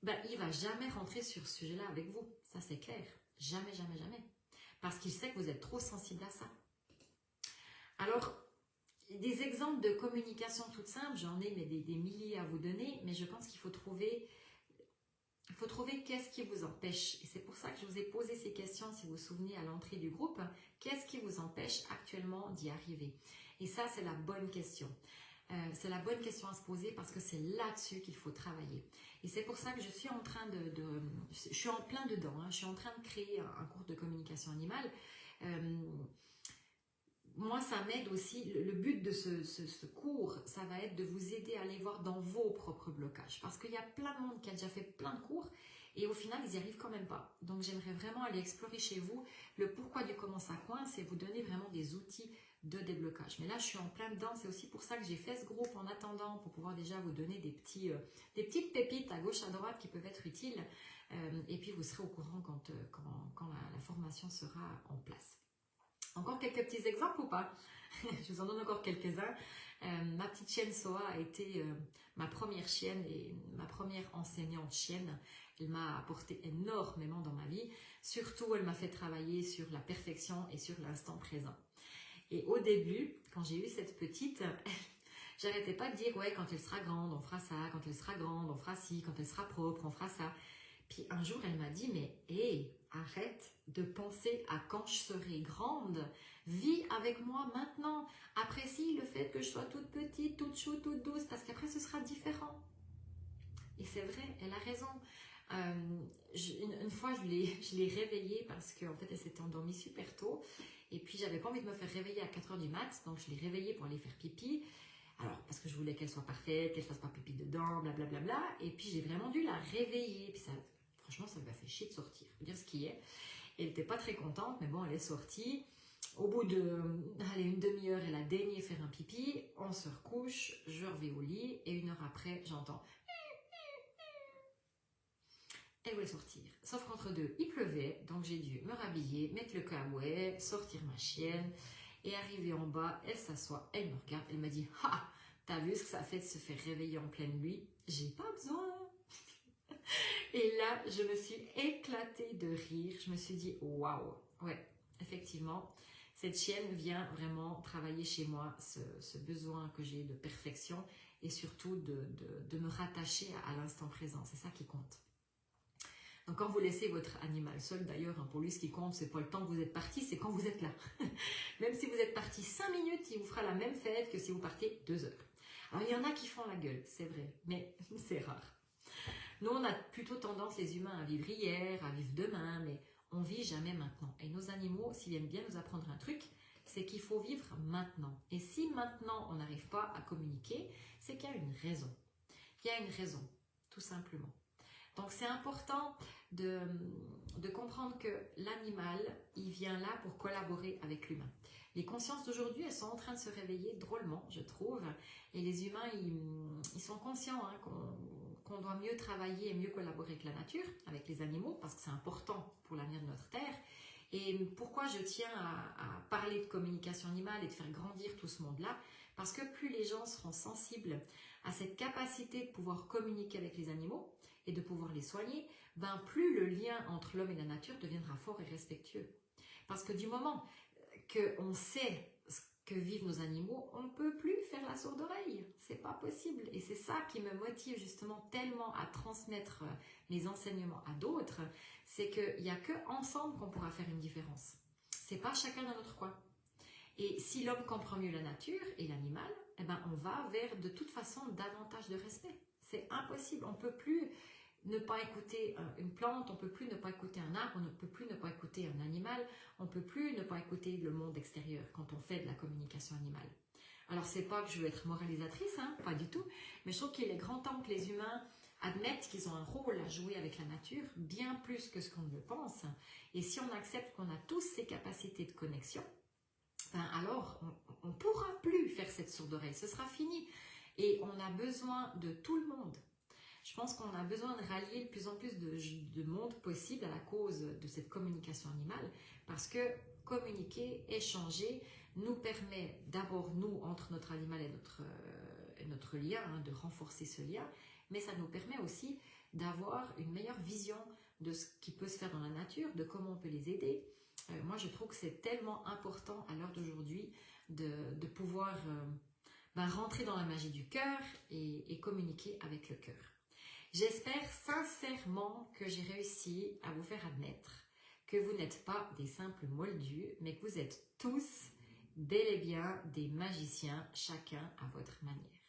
ben, il ne va jamais rentrer sur ce sujet-là avec vous. Ça, c'est clair. Jamais, jamais, jamais. Parce qu'il sait que vous êtes trop sensible à ça. Alors, des exemples de communication toute simple, j'en ai mais des milliers à vous donner, mais je pense qu'il faut trouver qu'est-ce qui vous empêche. Et c'est pour ça que je vous ai posé ces questions, si vous vous souvenez, à l'entrée du groupe. Qu'est-ce qui vous empêche actuellement d'y arriver? Et ça, c'est la bonne question. C'est la bonne question à se poser parce que c'est là-dessus qu'il faut travailler. Et c'est pour ça que je suis en train je suis en plein dedans, hein, je suis en train de créer un cours de communication animale. Moi, ça m'aide aussi, le but de ce cours, ça va être de vous aider à aller voir dans vos propres blocages. Parce qu'il y a plein de monde qui a déjà fait plein de cours et au final, ils n'y arrivent quand même pas. Donc, j'aimerais vraiment aller explorer chez vous le pourquoi du comment ça coince et vous donner vraiment des outils de déblocage. Mais là, je suis en plein dedans. C'est aussi pour ça que j'ai fait ce groupe en attendant pour pouvoir déjà vous donner des petites pépites à gauche, à droite qui peuvent être utiles. Et puis, vous serez au courant quand la formation sera en place. Encore quelques petits exemples ou pas? Je vous en donne encore quelques-uns. Ma petite chienne Soa a été ma première chienne et ma première enseignante chienne. Elle m'a apporté énormément dans ma vie. Surtout, elle m'a fait travailler sur la perfection et sur l'instant présent. Et au début, quand j'ai eu cette petite, j'arrêtais pas de dire « ouais, quand elle sera grande, on fera ça. Quand elle sera grande, on fera ci. Quand elle sera propre, on fera ça. » Puis un jour, elle m'a dit « mais hé, arrête de penser à quand je serai grande. Vis avec moi maintenant. Apprécie le fait que je sois toute petite, toute chou, toute douce, parce qu'après, ce sera différent. » Et c'est vrai, elle a raison. Une fois, je l'ai réveillée parce qu'en fait, elle s'était endormie super tôt. Et puis, j'avais pas envie de me faire réveiller à 4 h du mat. Donc, je l'ai réveillée pour aller faire pipi. Alors, parce que je voulais qu'elle soit parfaite, qu'elle fasse pas pipi dedans, blablabla. Bla, bla, bla. Et puis, j'ai vraiment dû la réveiller. Puis, franchement, ça lui a fait chier de sortir. Je veux dire ce qui est. Elle n'était pas très contente, mais bon, elle est sortie. Au bout une demi-heure, elle a daigné faire un pipi. On se recouche, je reviens au lit. Et 1 heure après, j'entends... Elle voulait sortir. Sauf qu'entre deux, il pleuvait, donc j'ai dû me rhabiller, mettre le caouet, sortir ma chienne. Et arrivée en bas, elle s'assoit, elle me regarde, elle m'a dit « Ah, t'as vu ce que ça fait de se faire réveiller en pleine nuit? J'ai pas besoin. » Et là, je me suis éclatée de rire. Je me suis dit « Waouh, ouais, effectivement, cette chienne vient vraiment travailler chez moi ce besoin que j'ai de perfection et surtout de me rattacher à l'instant présent. C'est ça qui compte. » Donc, quand vous laissez votre animal seul, d'ailleurs, pour lui, ce qui compte, c'est pas le temps que vous êtes parti, c'est quand vous êtes là. Même si vous êtes parti 5 minutes, il vous fera la même fête que si vous partez 2 heures. Alors, il y en a qui font la gueule, c'est vrai, mais c'est rare. Nous, on a plutôt tendance, les humains, à vivre hier, à vivre demain, mais on vit jamais maintenant. Et nos animaux, s'ils viennent bien nous apprendre un truc, c'est qu'il faut vivre maintenant. Et si maintenant, on n'arrive pas à communiquer, c'est qu'il y a une raison. Il y a une raison, tout simplement. Donc, c'est important de comprendre que l'animal, il vient là pour collaborer avec l'humain. Les consciences d'aujourd'hui, elles sont en train de se réveiller drôlement, je trouve. Et les humains, ils sont conscients hein, qu'on doit mieux travailler et mieux collaborer avec la nature, avec les animaux, parce que c'est important pour l'avenir de notre Terre. Et pourquoi je tiens à parler de communication animale et de faire grandir tout ce monde-là? Parce que plus les gens seront sensibles à cette capacité de pouvoir communiquer avec les animaux et de pouvoir les soigner, ben plus le lien entre l'homme et la nature deviendra fort et respectueux. Parce que du moment qu'on sait ce que vivent nos animaux, on ne peut plus faire la sourde oreille. C'est pas possible. Et c'est ça qui me motive justement tellement à transmettre mes enseignements à d'autres, c'est qu'il n'y a que ensemble qu'on pourra faire une différence. C'est pas chacun dans notre coin. Et si l'homme comprend mieux la nature et l'animal, eh ben on va vers de toute façon davantage de respect. C'est impossible. On ne peut plus ne pas écouter une plante, on ne peut plus ne pas écouter un arbre, on ne peut plus ne pas écouter un animal, on ne peut plus ne pas écouter le monde extérieur quand on fait de la communication animale. Alors c'est pas que je veux être moralisatrice, hein, pas du tout, mais je trouve qu'il est grand temps que les humains admettent qu'ils ont un rôle à jouer avec la nature, bien plus que ce qu'on ne le pense. Et si on accepte qu'on a tous ces capacités de connexion, ben alors on ne pourra plus faire cette sourde oreille, ce sera fini. Et on a besoin de tout le monde. Je pense qu'on a besoin de rallier de plus en plus de monde possible à la cause de cette communication animale, parce que communiquer, échanger, nous permet d'abord, nous, entre notre animal et notre lien, hein, de renforcer ce lien, mais ça nous permet aussi d'avoir une meilleure vision de ce qui peut se faire dans la nature, de comment on peut les aider. Moi, je trouve que c'est tellement important à l'heure d'aujourd'hui de pouvoir rentrer dans la magie du cœur et communiquer avec le cœur. J'espère sincèrement que j'ai réussi à vous faire admettre que vous n'êtes pas des simples moldus, mais que vous êtes tous bel et bien des magiciens, chacun à votre manière.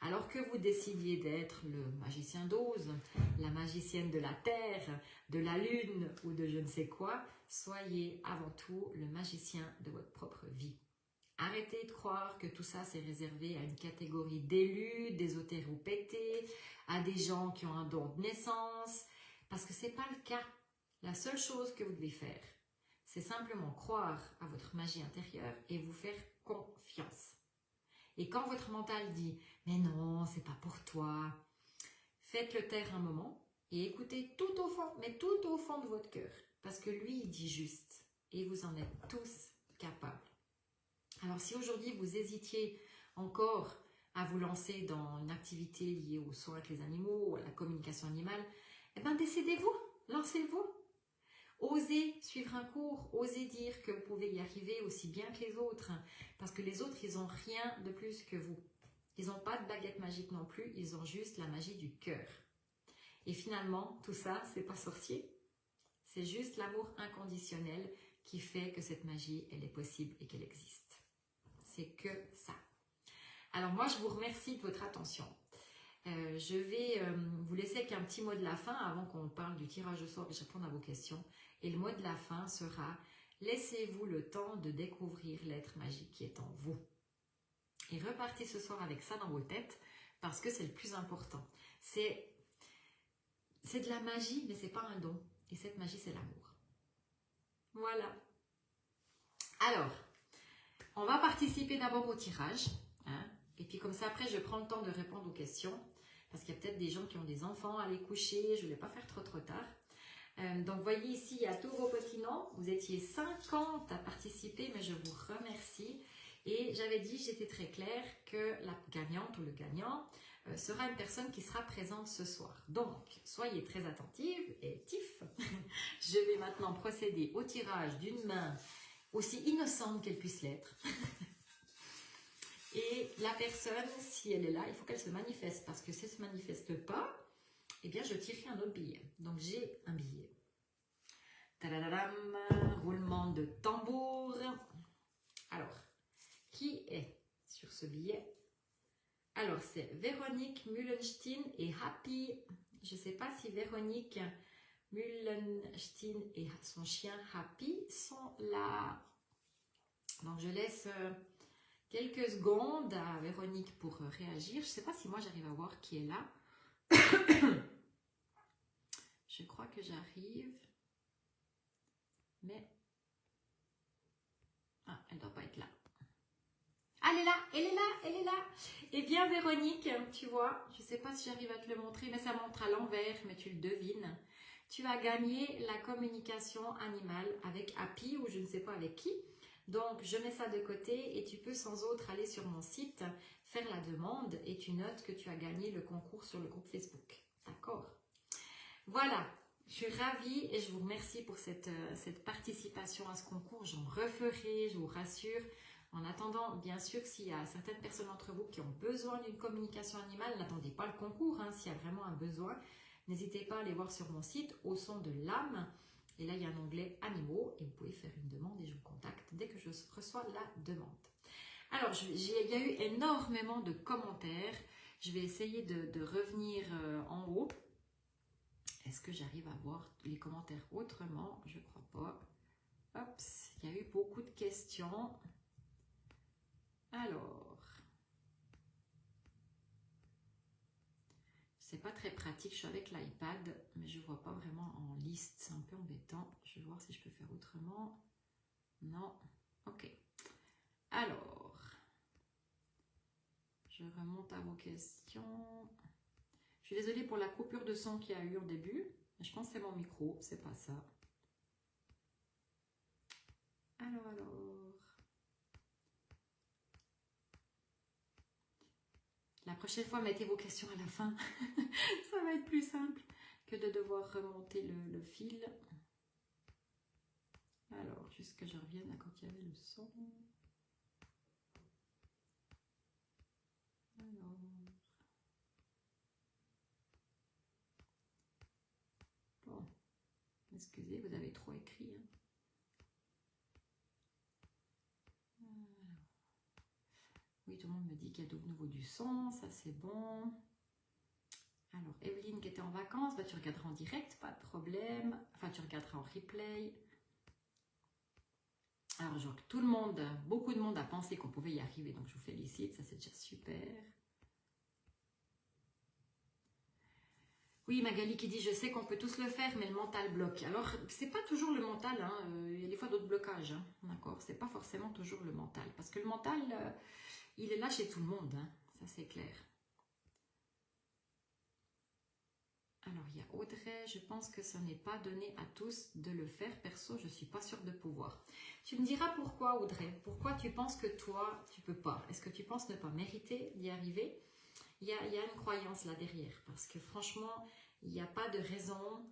Alors que vous décidiez d'être le magicien d'Oz, la magicienne de la Terre, de la Lune ou de je ne sais quoi, soyez avant tout le magicien de votre propre vie. Arrêtez de croire que tout ça c'est réservé à une catégorie d'élus, d'ésotéropétés, à des gens qui ont un don de naissance, parce que ce n'est pas le cas. La seule chose que vous devez faire, c'est simplement croire à votre magie intérieure et vous faire confiance. Et quand votre mental dit « mais non, c'est pas pour toi », faites-le taire un moment et écoutez tout au fond, mais tout au fond de votre cœur, parce que lui, il dit juste et vous en êtes tous capables. Alors si aujourd'hui vous hésitiez encore à vous lancer dans une activité liée aux soins avec les animaux ou à la communication animale, eh bien décidez-vous, lancez-vous. Osez suivre un cours, osez dire que vous pouvez y arriver aussi bien que les autres, parce que les autres, ils n'ont rien de plus que vous. Ils n'ont pas de baguette magique non plus, ils ont juste la magie du cœur. Et finalement, tout ça, c'est pas sorcier, c'est juste l'amour inconditionnel qui fait que cette magie, elle est possible et qu'elle existe. C'est que ça. Alors moi, je vous remercie de votre attention. Je vais vous laisser avec un petit mot de la fin avant qu'on parle du tirage au sort et je réponde à vos questions. Et le mot de la fin sera « Laissez-vous le temps de découvrir l'être magique qui est en vous ». Et repartez ce soir avec ça dans vos têtes parce que c'est le plus important. C'est de la magie, mais ce n'est pas un don. Et cette magie, c'est l'amour. Voilà. Alors, on va participer d'abord au tirage. Hein, et puis comme ça, après, je prends le temps de répondre aux questions. Parce qu'il y a peut-être des gens qui ont des enfants à aller coucher. Je ne voulais pas faire trop tard. Donc, vous voyez ici, il y a tous vos petits noms. Vous étiez 50 à participer, mais je vous remercie. Et j'avais dit, j'étais très claire, que la gagnante ou le gagnant sera une personne qui sera présente ce soir. Donc, soyez très attentive et tif. Je vais maintenant procéder au tirage d'une main aussi innocente qu'elle puisse l'être. Et la personne, si elle est là, il faut qu'elle se manifeste. Parce que si elle ne se manifeste pas, eh bien, je tirerai un autre billet. Donc, j'ai un billet. Tadadadam, roulement de tambour. Alors, qui est sur ce billet? Alors, c'est Véronique Mullenstein et Happy. Je ne sais pas si Véronique Mullenstein et son chien Happy sont là. Donc, je laisse quelques secondes à Véronique pour réagir. Je ne sais pas si moi, j'arrive à voir qui est là. Je crois que j'arrive. Mais Ah, elle ne doit pas être là. Ah, elle est là, elle est là, elle est là. Eh bien, Véronique, tu vois, je ne sais pas si j'arrive à te le montrer, mais ça montre à l'envers, mais tu le devines. Tu as gagné la communication animale avec Happy ou je ne sais pas avec qui. Donc, je mets ça de côté et tu peux sans autre aller sur mon site, faire la demande et tu notes que tu as gagné le concours sur le groupe Facebook. D'accord? Voilà, je suis ravie et je vous remercie pour cette participation à ce concours. J'en referai, je vous rassure. En attendant, bien sûr, s'il y a certaines personnes d'entre vous qui ont besoin d'une communication animale, n'attendez pas le concours. S'il y a vraiment un besoin, n'hésitez pas à aller voir sur mon site, Au son de l'âme. Et là, il y a un onglet animaux et vous pouvez faire une demande et je vous contacte dès que je reçois la demande. Alors, il y a eu énormément de commentaires. Je vais essayer de revenir en haut. Est-ce que j'arrive à voir les commentaires autrement? Je ne crois pas. Hop, il y a eu beaucoup de questions. Alors, c'est pas très pratique, je suis avec l'iPad, mais je ne vois pas vraiment en liste, c'est un peu embêtant. Je vais voir si je peux faire autrement. Non, ok. Alors, je remonte à vos questions. Je suis désolée pour la coupure de son qu'il y a eu au début. Je pense que c'est mon micro, c'est pas ça. Alors. La prochaine fois, mettez vos questions à la fin. Ça va être plus simple que de devoir remonter le fil. Alors, juste que je revienne à quand il y avait le son. Alors. Bon. Excusez, vous avez trop écrit. Oui, tout le monde me dit qu'il y a de nouveau du son, ça c'est bon. Alors, Evelyne qui était en vacances, bah, tu regarderas en direct, pas de problème. Enfin, tu regarderas en replay. Alors, genre, tout le monde, beaucoup de monde a pensé qu'on pouvait y arriver, donc je vous félicite, ça c'est déjà super. Oui, Magali qui dit, je sais qu'on peut tous le faire, mais le mental bloque. Alors, c'est pas toujours le mental, il y a des fois d'autres blocages, d'accord? C'est pas forcément toujours le mental, parce que le mental, il est là chez tout le monde, ça c'est clair. Alors, il y a Audrey, je pense que ce n'est pas donné à tous de le faire. Perso, je ne suis pas sûre de pouvoir. Tu me diras pourquoi, Audrey? Pourquoi tu penses que toi, tu ne peux pas? Est-ce que tu penses ne pas mériter d'y arriver? Il y a une croyance là derrière. Parce que franchement, il n'y a pas de raison,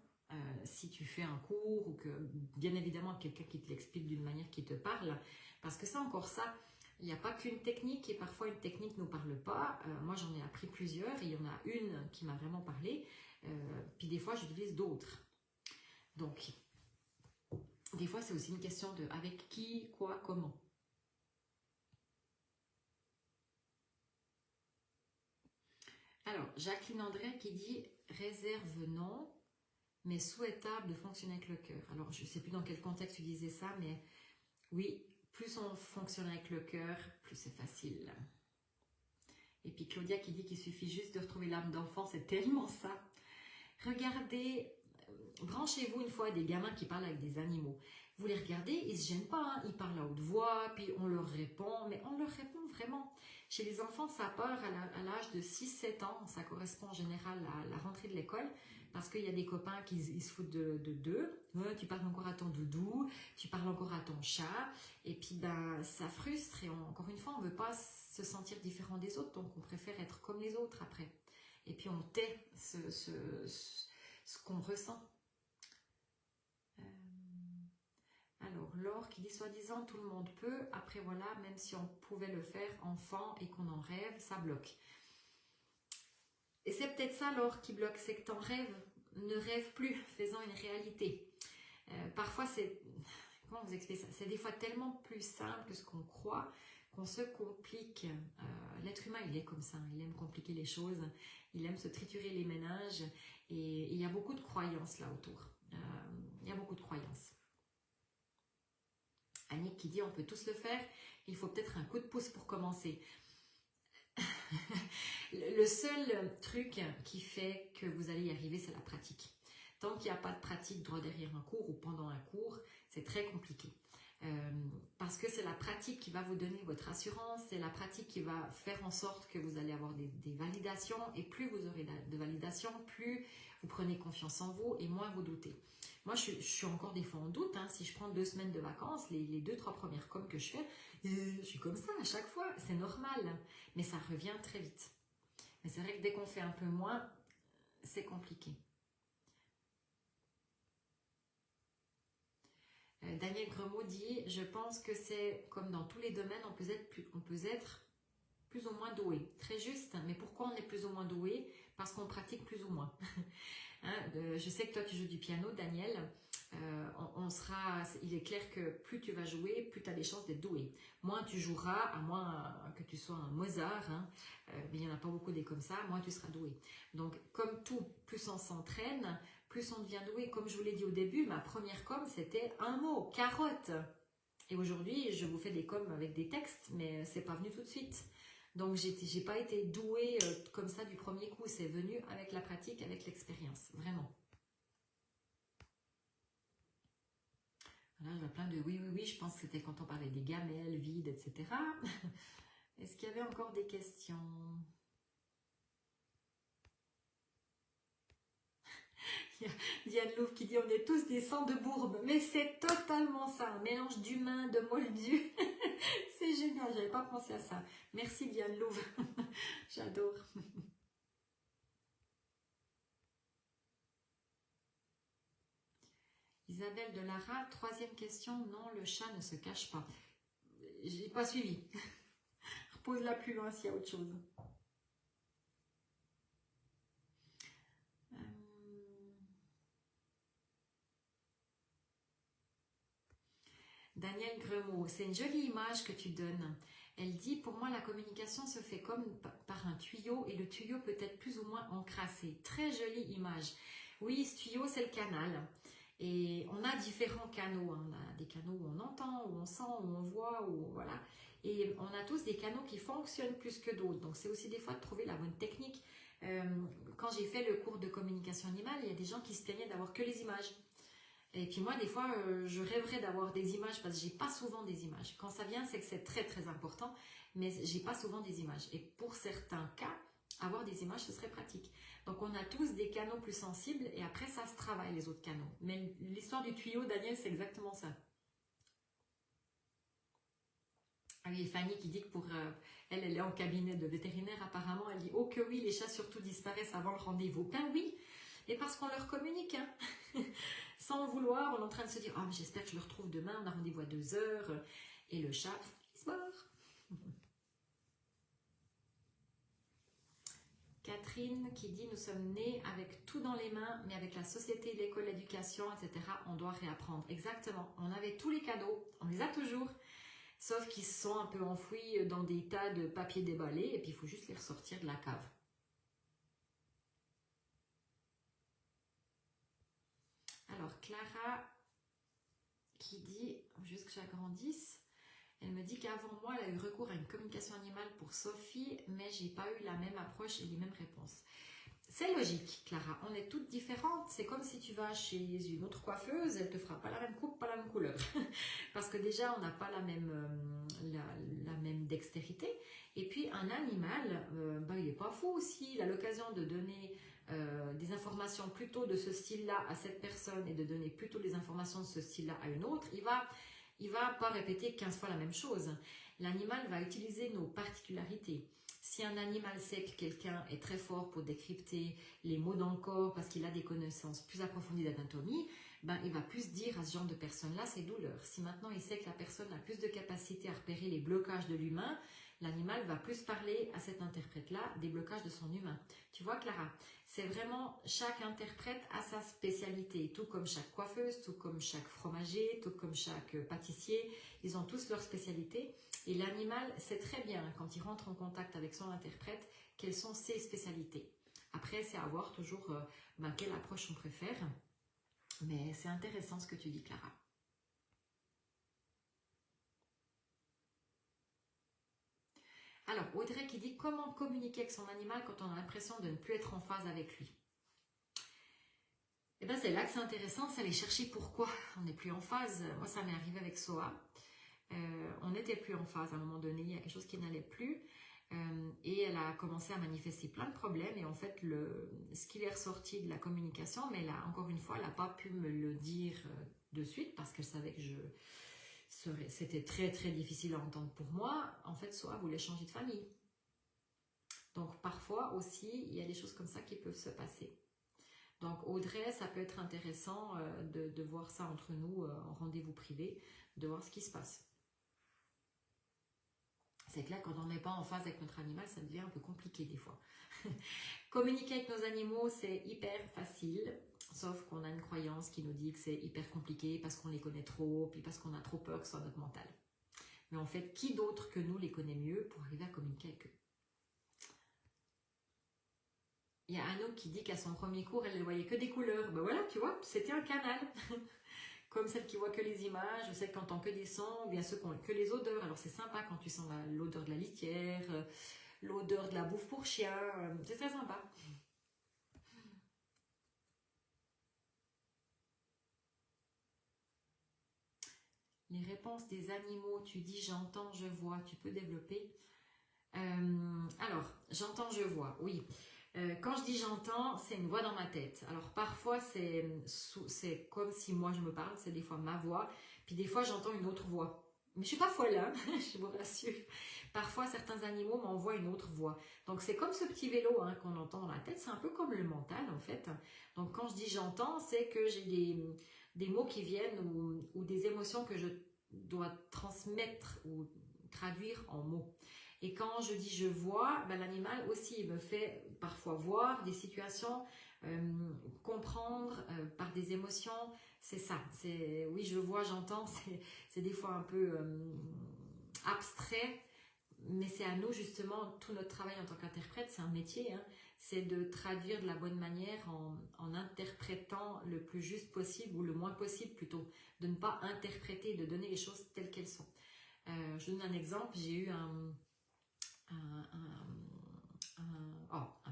si tu fais un cours ou que, bien évidemment, quelqu'un qui te l'explique d'une manière qui te parle. Parce que c'est encore ça. Il n'y a pas qu'une technique et parfois une technique ne nous parle pas. Moi, j'en ai appris plusieurs et il y en a une qui m'a vraiment parlé. Puis des fois, j'utilise d'autres. Donc, des fois, c'est aussi une question de avec qui, quoi, comment. Alors, Jacqueline André qui dit réserve non, mais souhaitable de fonctionner avec le cœur. Alors, je ne sais plus dans quel contexte tu disais ça, mais oui, plus on fonctionne avec le cœur, plus c'est facile. Et puis Claudia qui dit qu'il suffit juste de retrouver l'âme d'enfant, c'est tellement ça. Regardez, branchez-vous une fois des gamins qui parlent avec des animaux. Vous les regardez, ils ne se gênent pas, ils parlent à haute voix, puis on leur répond, mais on leur répond vraiment. Chez les enfants, ça part à l'âge de 6-7 ans, ça correspond en général à la rentrée de l'école, parce qu'il y a des copains qui se foutent d'eux. Ouais, tu parles encore à ton doudou, tu parles encore à ton chat, et puis ben, ça frustre, et encore une fois, on ne veut pas se sentir différent des autres, donc on préfère être comme les autres après. Et puis on tait ce qu'on ressent. Alors, Laure qui dit soi-disant tout le monde peut, après voilà, même si on pouvait le faire enfant et qu'on en rêve, ça bloque. Et c'est peut-être ça, Laure, qui bloque, c'est que ton rêve ne rêve plus, faisant une réalité. Parfois, c'est... Comment vous expliquer ça? C'est des fois tellement plus simple que ce qu'on croit, qu'on se complique. L'être humain, il est comme ça, il aime compliquer les choses, il aime se triturer les méninges, et il y a beaucoup de croyances là autour. Il y a beaucoup de croyances. Annick qui dit on peut tous le faire, il faut peut-être un coup de pouce pour commencer. Le seul truc qui fait que vous allez y arriver, c'est la pratique. Tant qu'il n'y a pas de pratique droit derrière un cours ou pendant un cours, c'est très compliqué. Parce que c'est la pratique qui va vous donner votre assurance, c'est la pratique qui va faire en sorte que vous allez avoir des validations, et plus vous aurez de validations, plus vous prenez confiance en vous et moins vous doutez. Moi, je suis encore des fois en doute, hein. Si je prends 2 semaines de vacances, les 2-3 premières coms que je fais, je suis comme ça à chaque fois, c'est normal, mais ça revient très vite. Mais c'est vrai que dès qu'on fait un peu moins, c'est compliqué. Daniel Gremaud dit, je pense que c'est comme dans tous les domaines, on peut être plus ou moins doué. Très juste, mais pourquoi on est plus ou moins doué? Parce qu'on pratique plus ou moins. Hein, je sais que toi tu joues du piano, Daniel. Il est clair que plus tu vas jouer, plus tu as des chances d'être doué. Moins tu joueras, à moins que tu sois un Mozart, hein, mais il n'y en a pas beaucoup des comme ça, moins tu seras doué. Donc comme tout, plus on s'entraîne, plus on devient doué. Comme je vous l'ai dit au début, ma première com c'était un mot, carotte. Et aujourd'hui, je vous fais des coms avec des textes, mais c'est pas venu tout de suite. Donc j'ai pas été douée comme ça du premier coup, c'est venu avec la pratique, avec l'expérience, vraiment. Là, je vois plein de oui, je pense que c'était quand on parlait des gamelles, vides, etc. Est-ce qu'il y avait encore des questions? Il y a Diane Louvre qui dit on est tous des sangs de bourbe, mais c'est totalement ça, un mélange d'humain, de moldu. C'est génial, j'avais pas pensé à ça. Merci Diane Louvre, j'adore. Isabelle de Lara, 3e question, non, le chat ne se cache pas. J'ai pas suivi. Repose-la plus loin s'il y a autre chose. Daniel Gremaud, c'est une jolie image que tu donnes. Elle dit, pour moi, la communication se fait comme par un tuyau et le tuyau peut être plus ou moins encrassé. Très jolie image. Oui, ce tuyau, c'est le canal. Et on a différents canaux. On a des canaux où on entend, où on sent, où on voit, où voilà. Et on a tous des canaux qui fonctionnent plus que d'autres. Donc, c'est aussi des fois de trouver la bonne technique. Quand j'ai fait le cours de communication animale, il y a des gens qui se plaignaient d'avoir que les images. Et puis moi, des fois, je rêverais d'avoir des images parce que j'ai pas souvent des images. Quand ça vient, c'est que c'est très très important, mais j'ai pas souvent des images. Et pour certains cas, avoir des images, ce serait pratique. Donc on a tous des canaux plus sensibles et après ça se travaille les autres canaux. Mais l'histoire du tuyau, Daniel, c'est exactement ça. Ah oui, Fanny qui dit que pour elle est en cabinet de vétérinaire apparemment. Elle dit oh que oui, les chats surtout disparaissent avant le rendez-vous. Ben oui, et parce qu'on leur communique, hein. Sans vouloir, on est en train de se dire oh mais j'espère que je le retrouve demain. On a rendez-vous à 2 heures et le chat il se barre. Catherine qui dit nous sommes nés avec tout dans les mains, mais avec la société, l'école, l'éducation, etc. On doit réapprendre. Exactement. On avait tous les cadeaux, on les a toujours. Sauf qu'ils se sont un peu enfouis dans des tas de papier déballés et puis il faut juste les ressortir de la cave. Alors Clara qui dit, juste que j'agrandisse, elle me dit qu'avant moi elle a eu recours à une communication animale pour Sophie, mais j'ai pas eu la même approche et les mêmes réponses. C'est logique, Clara, on est toutes différentes. C'est comme si tu vas chez une autre coiffeuse, elle te fera pas la même coupe, pas la même couleur. Parce que déjà, on n'a pas la même dextérité. Et puis, un animal, il n'est pas fou aussi. Il a l'occasion de donner des informations plutôt de ce style-là à cette personne et de donner plutôt des informations de ce style-là à une autre. Il va pas répéter 15 fois la même chose. L'animal va utiliser nos particularités. Si un animal sait que quelqu'un est très fort pour décrypter les mots dans le corps parce qu'il a des connaissances plus approfondies d'anatomie, il va plus dire à ce genre de personne-là ses douleurs. Si maintenant il sait que la personne a plus de capacité à repérer les blocages de l'humain, l'animal va plus parler à cet interprète-là des blocages de son humain. Tu vois, Clara, c'est vraiment chaque interprète a sa spécialité, tout comme chaque coiffeuse, tout comme chaque fromager, tout comme chaque pâtissier, ils ont tous leur spécialité. Et l'animal sait très bien, quand il rentre en contact avec son interprète, quelles sont ses spécialités. Après, c'est à voir toujours quelle approche on préfère. Mais c'est intéressant ce que tu dis, Clara. Alors, Audrey qui dit comment communiquer avec son animal quand on a l'impression de ne plus être en phase avec lui. Eh bien, c'est là que c'est intéressant, c'est aller chercher pourquoi on n'est plus en phase. Moi, ça m'est arrivé avec Soa. On n'était plus en phase à un moment donné, il y a quelque chose qui n'allait plus. Et elle a commencé à manifester plein de problèmes. Et en fait, ce qui est ressorti de la communication, mais là, encore une fois, elle n'a pas pu me le dire de suite parce qu'elle savait que c'était très très difficile à entendre pour moi. En fait, soit elle voulait changer de famille. Donc parfois aussi, il y a des choses comme ça qui peuvent se passer. Donc Audrey, ça peut être intéressant de voir ça entre nous en rendez-vous privé, de voir ce qui se passe. C'est clair, quand on n'est pas en phase avec notre animal, ça devient un peu compliqué des fois. Communiquer avec nos animaux, c'est hyper facile, sauf qu'on a une croyance qui nous dit que c'est hyper compliqué parce qu'on les connaît trop, puis parce qu'on a trop peur que ce soit notre mental. Mais en fait, qui d'autre que nous les connaît mieux pour arriver à communiquer avec eux? Il y a Anouk qui dit qu'à son premier cours, elle ne voyait que des couleurs. Ben voilà, tu vois, c'était un canal. Comme celle qui voit que les images, ou celle qui entend que des sons, ou bien ceux qui ont que les odeurs. Alors c'est sympa quand tu sens l'odeur de la litière, l'odeur de la bouffe pour chien, c'est très sympa. Les réponses des animaux, tu dis j'entends, je vois, tu peux développer. Alors, j'entends, je vois, oui. Quand je dis j'entends, c'est une voix dans ma tête. Alors parfois c'est comme si moi je me parle, c'est des fois ma voix, puis des fois j'entends une autre voix. Mais je suis pas folle, hein, je vous rassure. Parfois certains animaux m'envoient une autre voix. Donc c'est comme ce petit vélo hein, qu'on entend dans la tête, c'est un peu comme le mental en fait. Donc quand je dis j'entends, c'est que j'ai des mots qui viennent ou des émotions que je dois transmettre ou traduire en mots. Et quand je dis je vois, ben l'animal aussi me fait parfois voir des situations, comprendre par des émotions. C'est ça. Oui, je vois, j'entends. C'est des fois un peu abstrait, mais c'est à nous justement, tout notre travail en tant qu'interprète, c'est un métier, hein, c'est de traduire de la bonne manière en interprétant le plus juste possible ou le moins possible plutôt, de ne pas interpréter, de donner les choses telles qu'elles sont. Je donne un exemple, j'ai eu un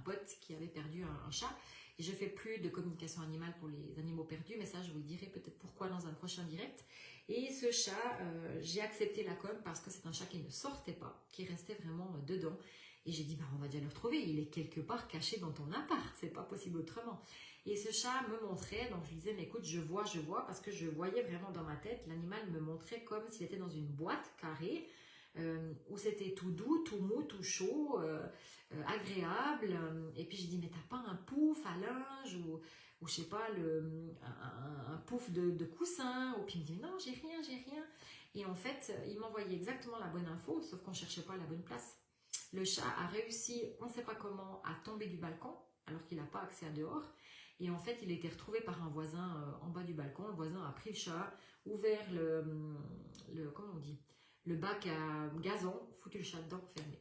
pote qui avait perdu un chat et je fais plus de communication animale pour les animaux perdus, mais ça je vous le dirai peut-être pourquoi dans un prochain direct. Et ce chat, j'ai accepté la com parce que c'est un chat qui ne sortait pas, qui restait vraiment dedans. Et j'ai dit bah on va déjà le retrouver, il est quelque part caché dans ton appart, c'est pas possible autrement. Et ce chat me montrait, donc je lui disais mais écoute je vois parce que je voyais vraiment dans ma tête, l'animal me montrait comme s'il était dans une boîte carrée. Où c'était tout doux, tout mou, tout chaud, agréable. Et puis j'ai dit, mais t'as pas un pouf à linge ou je sais pas, un pouf de coussin. Ou puis il me dit, non, j'ai rien. Et en fait, il m'envoyait exactement la bonne info, sauf qu'on cherchait pas la bonne place. Le chat a réussi, on ne sait pas comment, à tomber du balcon, alors qu'il n'a pas accès à dehors. Et en fait, il a été retrouvé par un voisin en bas du balcon. Le voisin a pris le chat, ouvert comment on dit, le bac à gazon, foutu le chat dedans, fermé.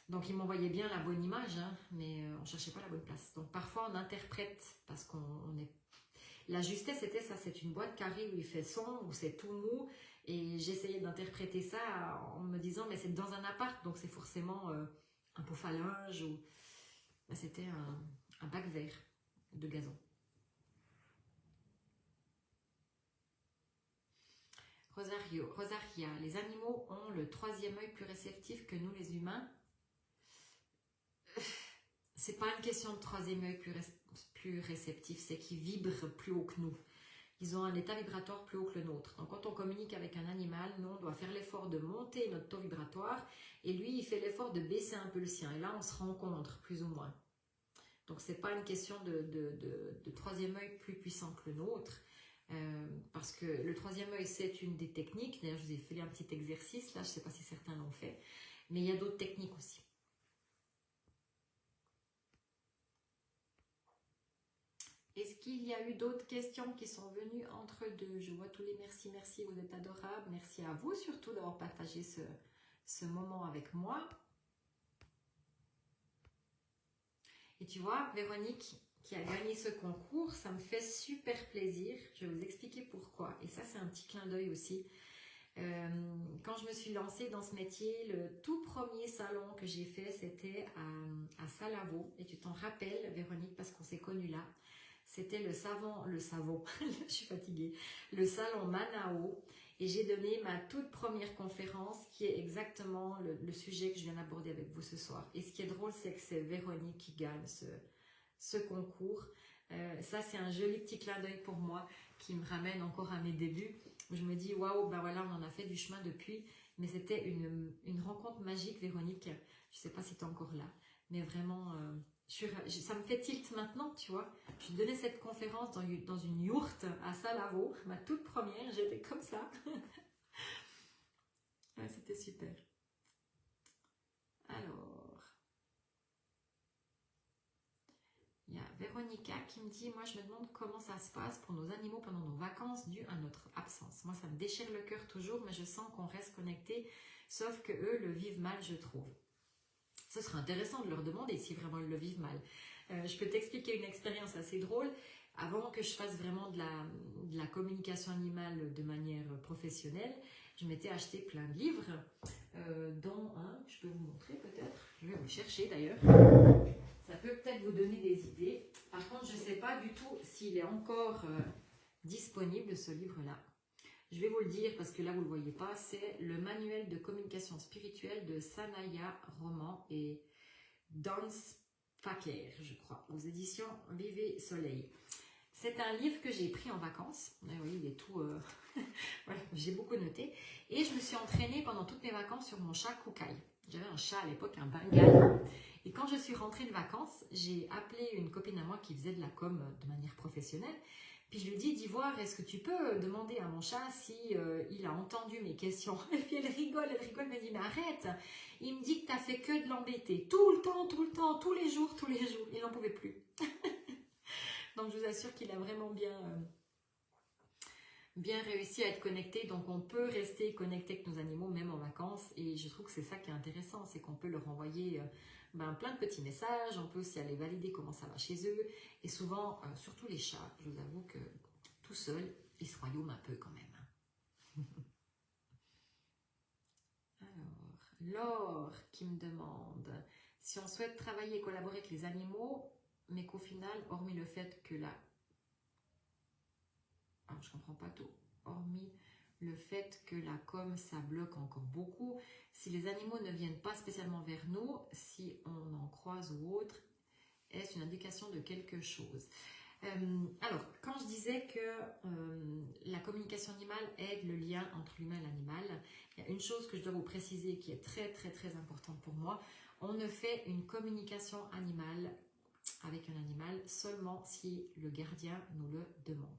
Donc il m'envoyait bien la bonne image, hein, mais on ne cherchait pas la bonne place. Donc parfois on interprète, parce qu'on est... La justesse c'était ça, c'est une boîte carrée où il fait sombre, où c'est tout mou, et j'essayais d'interpréter ça en me disant, mais c'est dans un appart, donc c'est forcément un pouf à linge, ou... Ben, c'était un bac vert de gazon. Rosaria, les animaux ont le troisième œil plus réceptif que nous les humains. C'est pas une question de troisième œil plus réceptif, c'est qu'ils vibrent plus haut que nous. Ils ont un état vibratoire plus haut que le nôtre. Donc quand on communique avec un animal, nous on doit faire l'effort de monter notre taux vibratoire et lui il fait l'effort de baisser un peu le sien. Et là on se rencontre plus ou moins. Donc c'est pas une question de troisième œil plus puissant que le nôtre. Parce que le troisième œil c'est une des techniques, d'ailleurs je vous ai fait un petit exercice là, je ne sais pas si certains l'ont fait, mais il y a d'autres techniques aussi. Est-ce qu'il y a eu d'autres questions qui sont venues entre deux? Je vois tous les merci, vous êtes adorables, merci à vous surtout d'avoir partagé ce moment avec moi. Et tu vois, Véronique, qui a gagné ce concours, ça me fait super plaisir. Je vais vous expliquer pourquoi. Et ça, c'est un petit clin d'œil aussi. Quand je me suis lancée dans ce métier, le tout premier salon que j'ai fait, c'était à Salavo. Et tu t'en rappelles, Véronique, parce qu'on s'est connus là. C'était le savon, je suis fatiguée, le salon Manao. et j'ai donné ma toute première conférence qui est exactement le sujet que je viens d'aborder avec vous ce soir. Et ce qui est drôle, c'est que c'est Véronique qui gagne ce concours. Ça, c'est un joli petit clin d'œil pour moi qui me ramène encore à mes débuts. Où je me dis, waouh, ben voilà, on en a fait du chemin depuis. Mais c'était une rencontre magique, Véronique. Je ne sais pas si tu es encore là. Mais vraiment, ça me fait tilt maintenant, tu vois. Je donnais cette conférence dans une yourte à Salavo, ma toute première. J'étais comme ça. Ouais, c'était super. Alors... Il y a Véronica qui me dit, moi je me demande comment ça se passe pour nos animaux pendant nos vacances dues à notre absence. Moi ça me déchire le cœur toujours, mais je sens qu'on reste connecté, sauf que eux le vivent mal, je trouve. Ce serait intéressant de leur demander si vraiment ils le vivent mal. Je peux t'expliquer une expérience assez drôle. Avant que je fasse vraiment de la communication animale de manière professionnelle, je m'étais acheté plein de livres, dont un, je peux vous montrer peut-être, je vais vous le chercher d'ailleurs. Ça peut peut-être vous donner des idées. Par contre, je ne sais pas du tout s'il est encore disponible, ce livre-là. Je vais vous le dire parce que là, vous ne le voyez pas. C'est le manuel de communication spirituelle de Sanaya Roman et Dance Packer, je crois, aux éditions Vivez Soleil. C'est un livre que j'ai pris en vacances. Oui, il est tout... voilà, j'ai beaucoup noté. Et je me suis entraînée pendant toutes mes vacances sur mon chat Koukaï. J'avais un chat à l'époque, un Bengale. Et quand je suis rentrée de vacances, j'ai appelé une copine à moi qui faisait de la com de manière professionnelle. Puis je lui dis, d'Ivoire, est-ce que tu peux demander à mon chat si il a entendu mes questions? Et puis elle rigole, elle me dit, mais arrête, il me dit que tu n'as fait que de l'embêter. Tout le temps, tous les jours. Il n'en pouvait plus. Donc je vous assure qu'il a vraiment bien réussi à être connecté. Donc on peut rester connecté avec nos animaux même en vacances. Et je trouve que c'est ça qui est intéressant, c'est qu'on peut leur envoyer plein de petits messages. On peut aussi aller valider comment ça va chez eux. Et souvent, surtout les chats, je vous avoue que tout seul, ils se royaument un peu quand même. Alors, Laure qui me demande si on souhaite travailler et collaborer avec les animaux, mais qu'au final, hormis le fait que alors, je ne comprends pas tout. Hormis le fait que la com, ça bloque encore beaucoup. Si les animaux ne viennent pas spécialement vers nous, si on en croise ou autre, est-ce une indication de quelque chose? Alors, quand je disais que la communication animale aide le lien entre l'humain et l'animal, il y a une chose que je dois vous préciser qui est très très très importante pour moi. On ne fait une communication animale avec un animal seulement si le gardien nous le demande.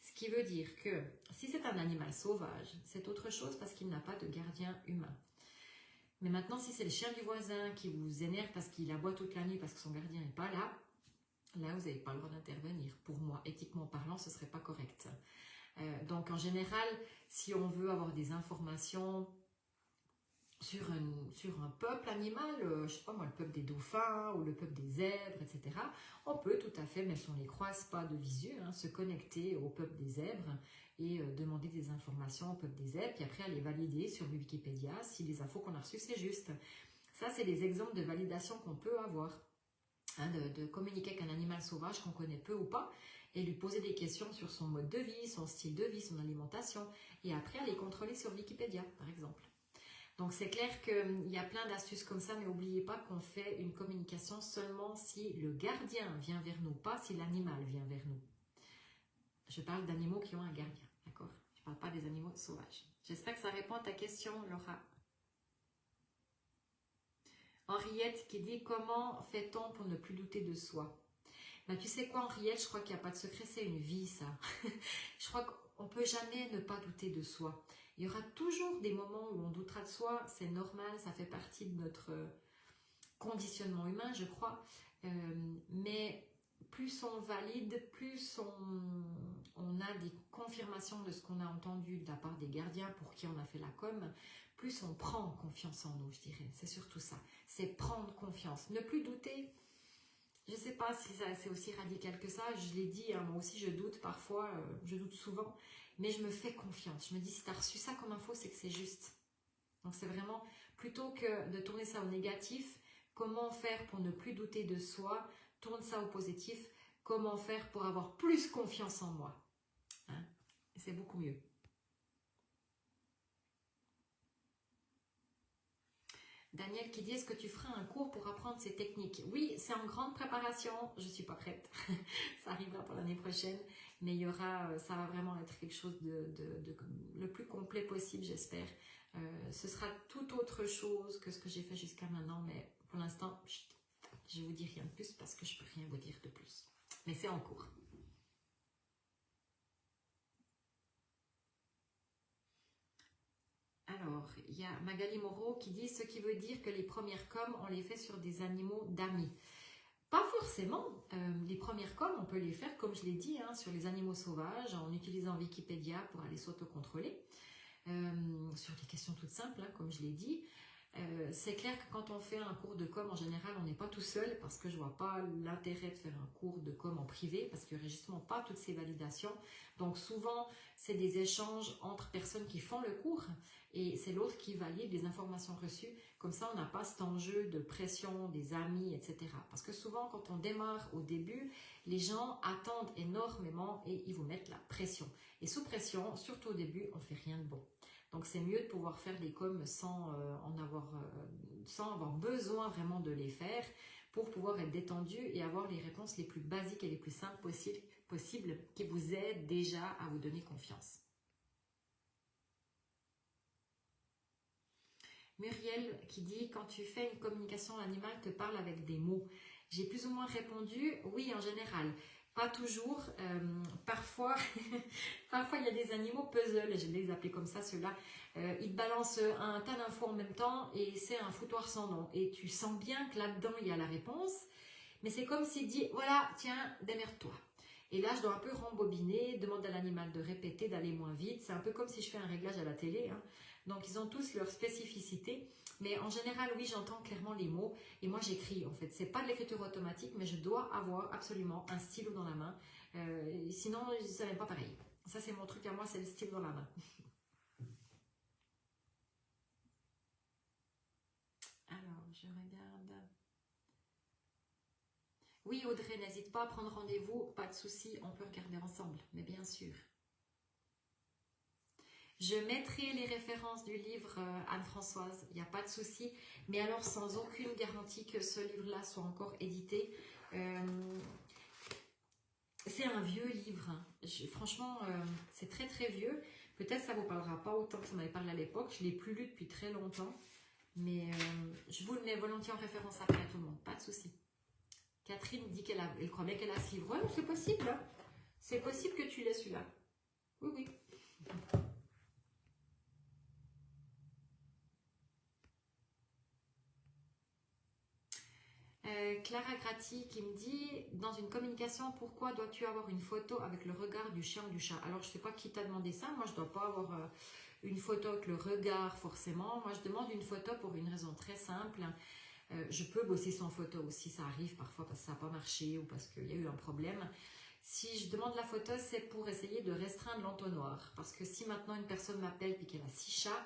Ce qui veut dire que si c'est un animal sauvage, c'est autre chose parce qu'il n'a pas de gardien humain. Mais maintenant, si c'est le chien du voisin qui vous énerve parce qu'il aboie toute la nuit parce que son gardien n'est pas là, là, vous n'avez pas le droit d'intervenir. Pour moi, éthiquement parlant, ce ne serait pas correct. Donc, en général, si on veut avoir des informations sur un peuple animal, je ne sais pas moi, le peuple des dauphins ou le peuple des zèbres, etc., on peut tout à fait, même si on ne les croise pas de visu, se connecter au peuple des zèbres et demander des informations au peuple des zèbres, puis après aller valider sur Wikipédia si les infos qu'on a reçues, c'est juste. Ça, c'est des exemples de validation qu'on peut avoir. De communiquer avec un animal sauvage qu'on connaît peu ou pas et lui poser des questions sur son mode de vie, son style de vie, son alimentation et après aller contrôler sur Wikipédia par exemple. Donc c'est clair qu'il y a plein d'astuces comme ça, mais n'oubliez pas qu'on fait une communication seulement si le gardien vient vers nous, pas si l'animal vient vers nous. Je parle d'animaux qui ont un gardien, d'accord? Je ne parle pas des animaux sauvages. J'espère que ça répond à ta question, Laura. Henriette qui dit « Comment fait-on pour ne plus douter de soi ?» Ben, tu sais quoi, Henriette, je crois qu'il n'y a pas de secret, c'est une vie, ça. Je crois qu'on ne peut jamais ne pas douter de soi. Il y aura toujours des moments où on doutera de soi, c'est normal, ça fait partie de notre conditionnement humain, je crois. Mais plus on valide, plus on a des confirmations de ce qu'on a entendu de la part des gardiens pour qui on a fait la com, plus on prend confiance en nous, je dirais. C'est surtout ça. C'est prendre confiance. Ne plus douter. Je ne sais pas si c'est aussi radical que ça. Je l'ai dit, moi aussi je doute parfois, je doute souvent. Mais je me fais confiance. Je me dis, si tu as reçu ça comme info, c'est que c'est juste. Donc c'est vraiment, plutôt que de tourner ça au négatif, comment faire pour ne plus douter de soi, tourne ça au positif, comment faire pour avoir plus confiance en moi. C'est beaucoup mieux. Daniel qui dit, est-ce que tu feras un cours pour apprendre ces techniques? Oui, c'est en grande préparation, je ne suis pas prête, ça arrivera pour l'année prochaine, mais il y aura, ça va vraiment être quelque chose de le plus complet possible, j'espère. Ce sera tout autre chose que ce que j'ai fait jusqu'à maintenant, mais pour l'instant, je ne vous dis rien de plus parce que je ne peux rien vous dire de plus. Mais c'est en cours. Alors, il y a Magali Moreau qui dit, ce qui veut dire que les premières coms, on les fait sur des animaux d'amis. Pas forcément. Les premières coms, on peut les faire, comme je l'ai dit, hein, sur les animaux sauvages, en utilisant Wikipédia pour aller s'autocontrôler. Sur des questions toutes simples, hein, comme je l'ai dit. C'est clair que quand on fait un cours de com, en général, on n'est pas tout seul parce que je ne vois pas l'intérêt de faire un cours de com en privé parce qu'il n'y aurait justement pas toutes ces validations. Donc souvent, c'est des échanges entre personnes qui font le cours et c'est l'autre qui valide les informations reçues. Comme ça, on n'a pas cet enjeu de pression des amis, etc. Parce que souvent, quand on démarre au début, les gens attendent énormément et ils vous mettent la pression. Et sous pression, surtout au début, on ne fait rien de bon. Donc, c'est mieux de pouvoir faire des coms sans avoir besoin vraiment de les faire pour pouvoir être détendu et avoir les réponses les plus basiques et les plus simples possibles qui vous aident déjà à vous donner confiance. Muriel qui dit, quand tu fais une communication, l'animal te parle avec des mots. J'ai plus ou moins répondu, oui, en général. Pas toujours, parfois il y a des animaux puzzle, je les appelais comme ça ceux-là, ils te balancent un tas d'infos en même temps et c'est un foutoir sans nom et tu sens bien que là-dedans il y a la réponse, mais c'est comme s'il dit voilà tiens démerde-toi. Et là je dois un peu rembobiner, demander à l'animal de répéter, d'aller moins vite, c'est un peu comme si je fais un réglage à la télé, hein. Donc ils ont tous leur spécificité. Mais en général, oui, j'entends clairement les mots et moi j'écris en fait. C'est pas de l'écriture automatique, mais je dois avoir absolument un stylo dans la main. Sinon, ça n'est pas pareil. Ça, c'est mon truc à moi, c'est le stylo dans la main. Alors, je regarde. Oui, Audrey, n'hésite pas à prendre rendez-vous. Pas de souci, on peut regarder ensemble, mais bien sûr. Je mettrai les références du livre Anne-Françoise, il n'y a pas de souci, mais alors sans aucune garantie que ce livre-là soit encore édité. C'est un vieux livre, hein. Franchement, c'est très très vieux. Peut-être ça ne vous parlera pas autant que ça m'avait parlé à l'époque, je ne l'ai plus lu depuis très longtemps, mais je vous le mets volontiers en référence après à tout le monde, pas de souci. Catherine dit qu'elle croit bien qu'elle a ce livre. Ouais, c'est possible, hein. C'est possible que tu l'aies celui-là. Oui, oui. Clara Gratti qui me dit, dans une communication, pourquoi dois-tu avoir une photo avec le regard du chien ou du chat? Alors, je ne sais pas qui t'a demandé ça. Moi, je ne dois pas avoir une photo avec le regard forcément. Moi, je demande une photo pour une raison très simple. Je peux bosser sans photo aussi, ça arrive parfois parce que ça n'a pas marché ou parce qu'il y a eu un problème. Si je demande la photo, c'est pour essayer de restreindre l'entonnoir. Parce que si maintenant une personne m'appelle et qu'elle a 6 chats,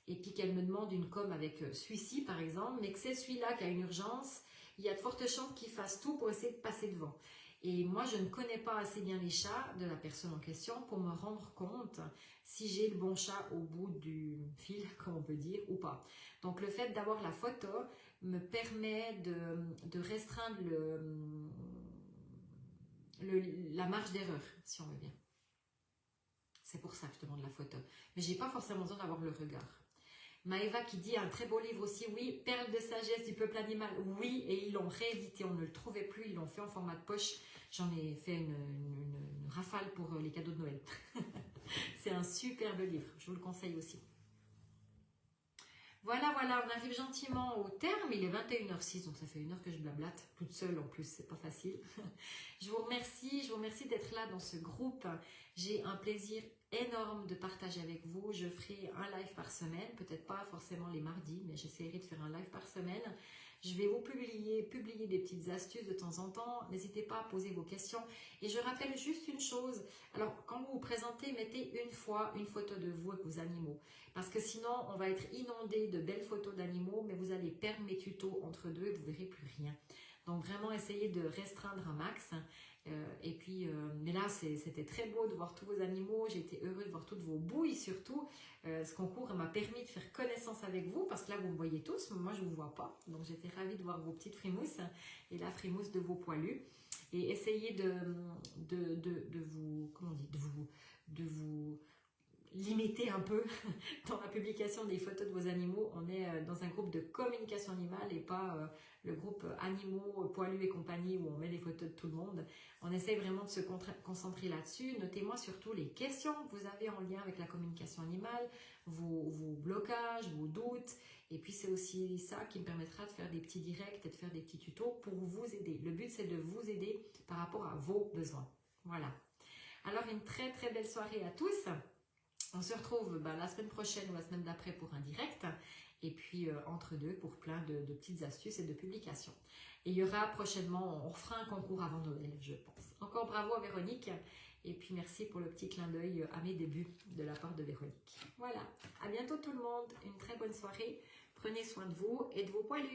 et puis qu'elle me demande une com avec celui-ci par exemple, mais que c'est celui-là qui a une urgence, il y a de fortes chances qu'il fasse tout pour essayer de passer devant. Et moi, je ne connais pas assez bien les chats de la personne en question pour me rendre compte si j'ai le bon chat au bout du fil, comme on peut dire, ou pas. Donc, le fait d'avoir la photo me permet de restreindre la marge d'erreur, si on veut bien. C'est pour ça que je demande la photo. Mais je n'ai pas forcément besoin d'avoir le regard. Maëva qui dit un très beau livre aussi, oui, Perles de sagesse du peuple animal, oui, et ils l'ont réédité, on ne le trouvait plus, ils l'ont fait en format de poche, j'en ai fait une rafale pour les cadeaux de Noël. C'est un superbe livre, je vous le conseille aussi. Voilà, on arrive gentiment au terme, il est 21h06, donc ça fait 1 heure que je blablate, toute seule en plus, c'est pas facile. Je vous remercie d'être là dans ce groupe, j'ai un plaisir énorme de partager avec vous. Je ferai un live par semaine, peut-être pas forcément les mardis, mais j'essaierai de faire un live par semaine. Je vais vous publier des petites astuces de temps en temps. N'hésitez pas à poser vos questions. Et je rappelle juste une chose. Alors, quand vous vous présentez, mettez une fois une photo de vous avec vos animaux. Parce que sinon, on va être inondé de belles photos d'animaux, mais vous allez perdre mes tutos entre deux et vous verrez plus rien. Donc vraiment essayer de restreindre un max. Et puis, mais là, c'était très beau de voir tous vos animaux. J'ai été heureuse de voir toutes vos bouilles surtout. Ce concours m'a permis de faire connaissance avec vous parce que là, vous me voyez tous, mais moi, je ne vous vois pas. Donc, j'étais ravie de voir vos petites frimousses et la frimousse de vos poilus. Et essayez de vous, comment on dit, de vous limiter un peu dans la publication des photos de vos animaux. On est dans un groupe de communication animale et pas le groupe animaux, poilus et compagnie où on met les photos de tout le monde. On essaie vraiment de se concentrer là-dessus. Notez-moi surtout les questions que vous avez en lien avec la communication animale, vos blocages, vos doutes. Et puis c'est aussi ça qui me permettra de faire des petits directs et de faire des petits tutos pour vous aider. Le but c'est de vous aider par rapport à vos besoins. Voilà. Alors une très très belle soirée à tous. On se retrouve la semaine prochaine ou la semaine d'après pour un direct. Et puis entre deux pour plein de petites astuces et de publications. Et il y aura prochainement, on refera un concours avant Noël, je pense. Encore bravo à Véronique. Et puis merci pour le petit clin d'œil à mes débuts de la part de Véronique. Voilà, à bientôt tout le monde. Une très bonne soirée. Prenez soin de vous et de vos poilus.